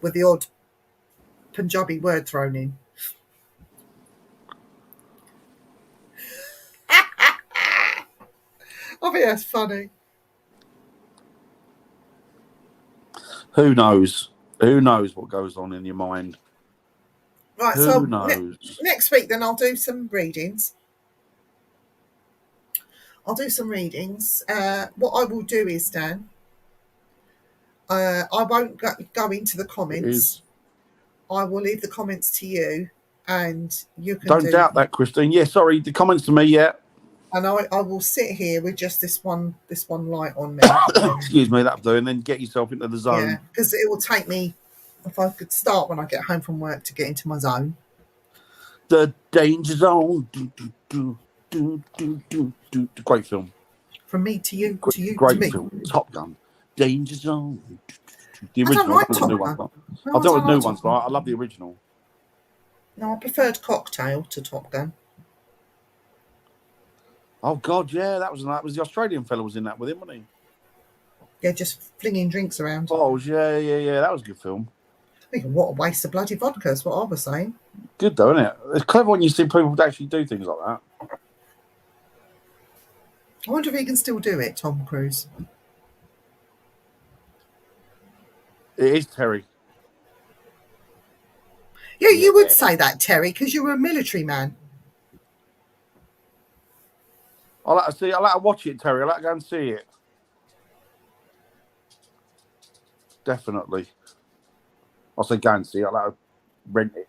with the odd Punjabi word thrown in. I think that's funny. Who knows? Who knows what goes on in your mind? Right, Who knows? Next week then I'll do some readings. What I will do is, Dan, I won't go into the comments. I will leave the comments to you, and you can Don't doubt that, Christine. Yeah, sorry, the comments to me, yeah. And I will sit here with just this one light on me. Excuse me, that'll do, and then get yourself into the zone. Yeah, because it will take me, if I could start when I get home from work to get into my zone. The Danger Zone. Great film. From me to you, to you great to me. Film. Top Gun. Danger Zone. The original. I don't like Top Gun. I don't know new ones, but I love the original. No, I preferred Cocktail to Top Gun. Oh God, yeah, that was the Australian fellow was in that with him, wasn't he? Yeah, just flinging drinks around. Oh yeah, that was a good film. What a waste of bloody vodka is what I was saying. Good though, isn't it? It's clever when you see people actually do things like that. I wonder if he can still do it, Tom Cruise. It is Terry. Yeah, you would say that, Terry, because you were a military man. I like to watch it, Terry. I like to go and see it. Definitely. I'll say go and see it. I like to rent it.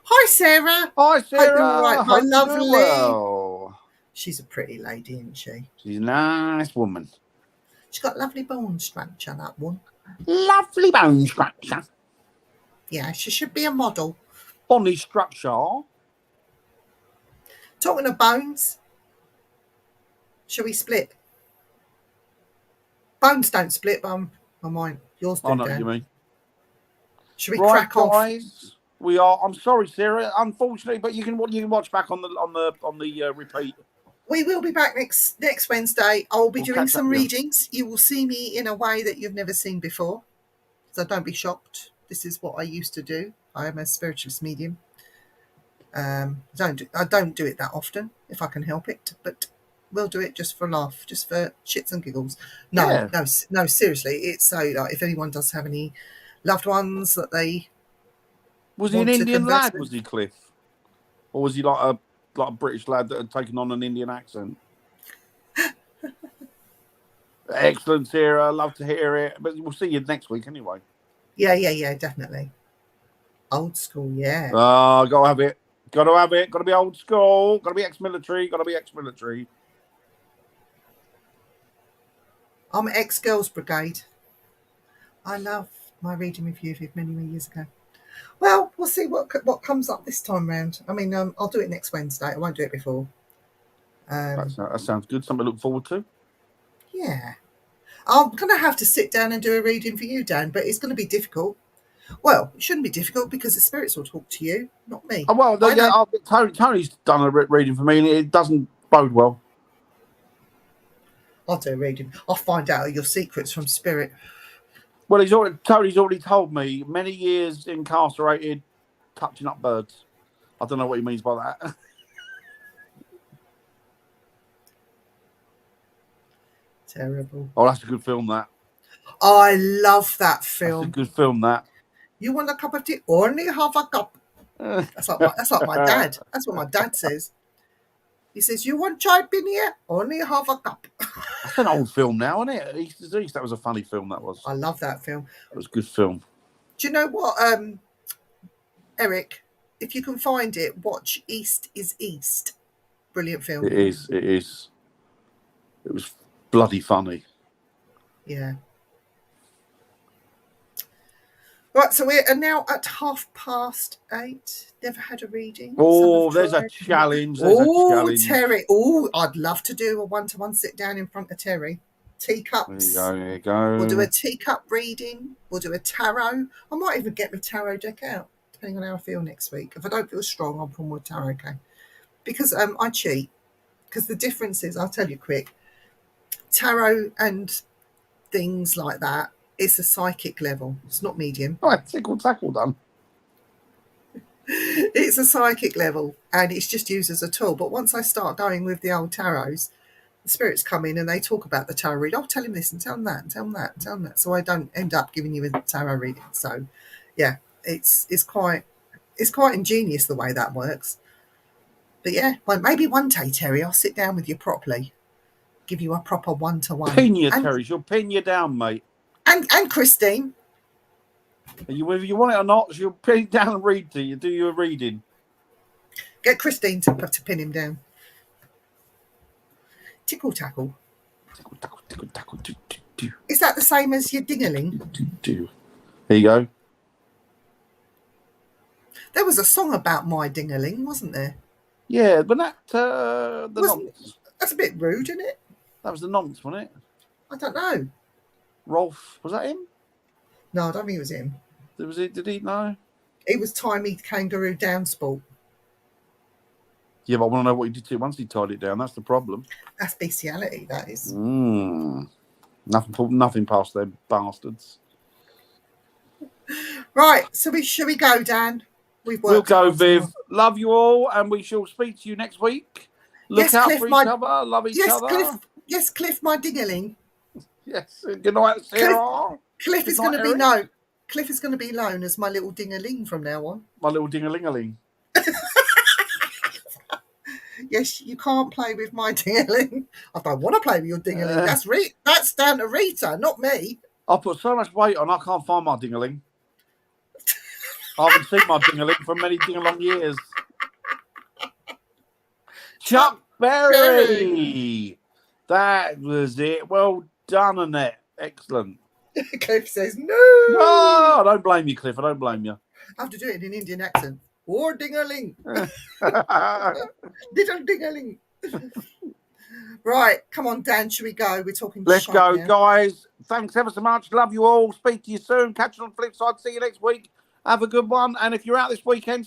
Hi, Sarah. Hi, Sarah. Hope you're all right, my lovely. Well. She's a pretty lady, isn't she? She's a nice woman. She's got lovely bone structure, that one. Lovely bone structure. Yeah, she should be a model. Bony structure. Talking of bones, shall we split? Bones don't split, but mine. Yours I do, know what you Dan. mean. Shall we Right, crack off? guys. We are. I'm sorry, Sarah. Unfortunately, but you can watch back on the repeat. We will be back next Wednesday. I will be We'll doing catch up some with you. readings. You will see me in a way that you've never seen before. So don't be shocked. This is what I used to do. I am a spiritualist medium. I don't do it that often if I can help it, but we'll do it just for a laugh, just for shits and giggles. No, Yeah. no, seriously. It's so like if anyone does have any loved ones that they Was he an want to Indian converse lad? with. Was he, Cliff, or was he like a British lad that had taken on an Indian accent? Excellent, Sarah. Love to hear it. But we'll see you next week anyway. Yeah, definitely. Old school, yeah. Gotta have it. Gotta have it. Gotta be old school. Gotta be ex-military. Gotta be ex-military. I'm ex-girls brigade. I love my reading with you many years ago. Well, we'll see what comes up this time round. I mean, I'll do it next Wednesday. I won't do it before. That sounds good. Something to look forward to. Yeah. I'm going to have to sit down and do a reading for you, Dan, but it's going to be difficult. Well, it shouldn't be difficult because the spirits will talk to you, not me. Oh, well, Tony's done a reading for me, and it doesn't bode well. I'll do a reading. I'll find out your secrets from spirit. Well, Tony's already told me many years incarcerated, touching up birds. I don't know what he means by that. Terrible. Oh, that's a good film, that. I love that film. That's a good film, that. You want a cup of tea? Only have a cup. That's like my dad. That's what my dad says. He says, "You want chai here? Only have a cup." That's an old film now, isn't it? East, that was a funny film, that was. I love that film. It was a good film. Do you know what, Eric? If you can find it, watch East is East. Brilliant film. It is. It was bloody funny. Yeah. Right, so we're now at 8:30. Never had a reading. Oh, there's a challenge. Terry. Oh, I'd love to do a one-to-one sit down in front of Terry. Teacups. There you go. We'll do a teacup reading. We'll do a tarot. I might even get my tarot deck out, depending on how I feel next week. If I don't feel strong, I'll pull more tarot, okay? Because I cheat. Because the difference is, I'll tell you quick, tarot and things like that, it's a psychic level. It's not medium. Oh, tickle tackle done. It's a psychic level, and it's just used as a tool. But once I start going with the old tarots, the spirits come in and they talk about the tarot read. Oh, tell him this and tell him that and tell him that and tell him that. So I don't end up giving you a tarot reading. So, yeah, it's quite ingenious the way that works. But yeah, well, maybe one day, Terry, I'll sit down with you properly, give you a proper one-to-one. Pin you, Terry. She'll pin you down, mate. And Christine. Whether you want it or not, she'll pin it down and read to you. Do you a reading? Get Christine to pin him down. Tickle tackle. Tickle tackle, tickle tackle. Is that the same as your dingaling? Here you go. There was a song about my dingaling, wasn't there? Yeah, but that nonce. That's a bit rude, isn't it? That was the nonce, wasn't it? I don't know. Rolf, was that him? No, I don't think it was him. Was it? Did he? No. It was Timey Kangaroo Downsport. Yeah, but I want to know what he did to it once he tied it down. That's the problem. That's bestiality, that is. Nothing past them bastards. Right, so should we go, Dan? We'll go, Viv. Love you all, and we shall speak to you next week. Look out for each other. Love each other. Cliff, my dingaling. Yes. Good night, Sarah. Cliff is going to be known. Cliff is going to be known as my little dingaling from now on. My little dingalingaling. Yes, you can't play with my dingaling. I don't want to play with your dingaling. That's down to Rita, not me. I put so much weight on, I can't find my dingaling. I haven't seen my dingaling for many dingalong years. Chuck Berry. That was it. Well done, Annette. Excellent. Cliff says, no. No, I don't blame you, Cliff. I don't blame you. I have to do it in an Indian accent. Or ding-a-ling. Little ding-a-ling. Right, come on, Dan, should we go? We're talking Let's shite go, now. guys. Thanks ever so much. Love you all. Speak to you soon. Catch you on the flip side. See you next week. Have a good one. And if you're out this weekend,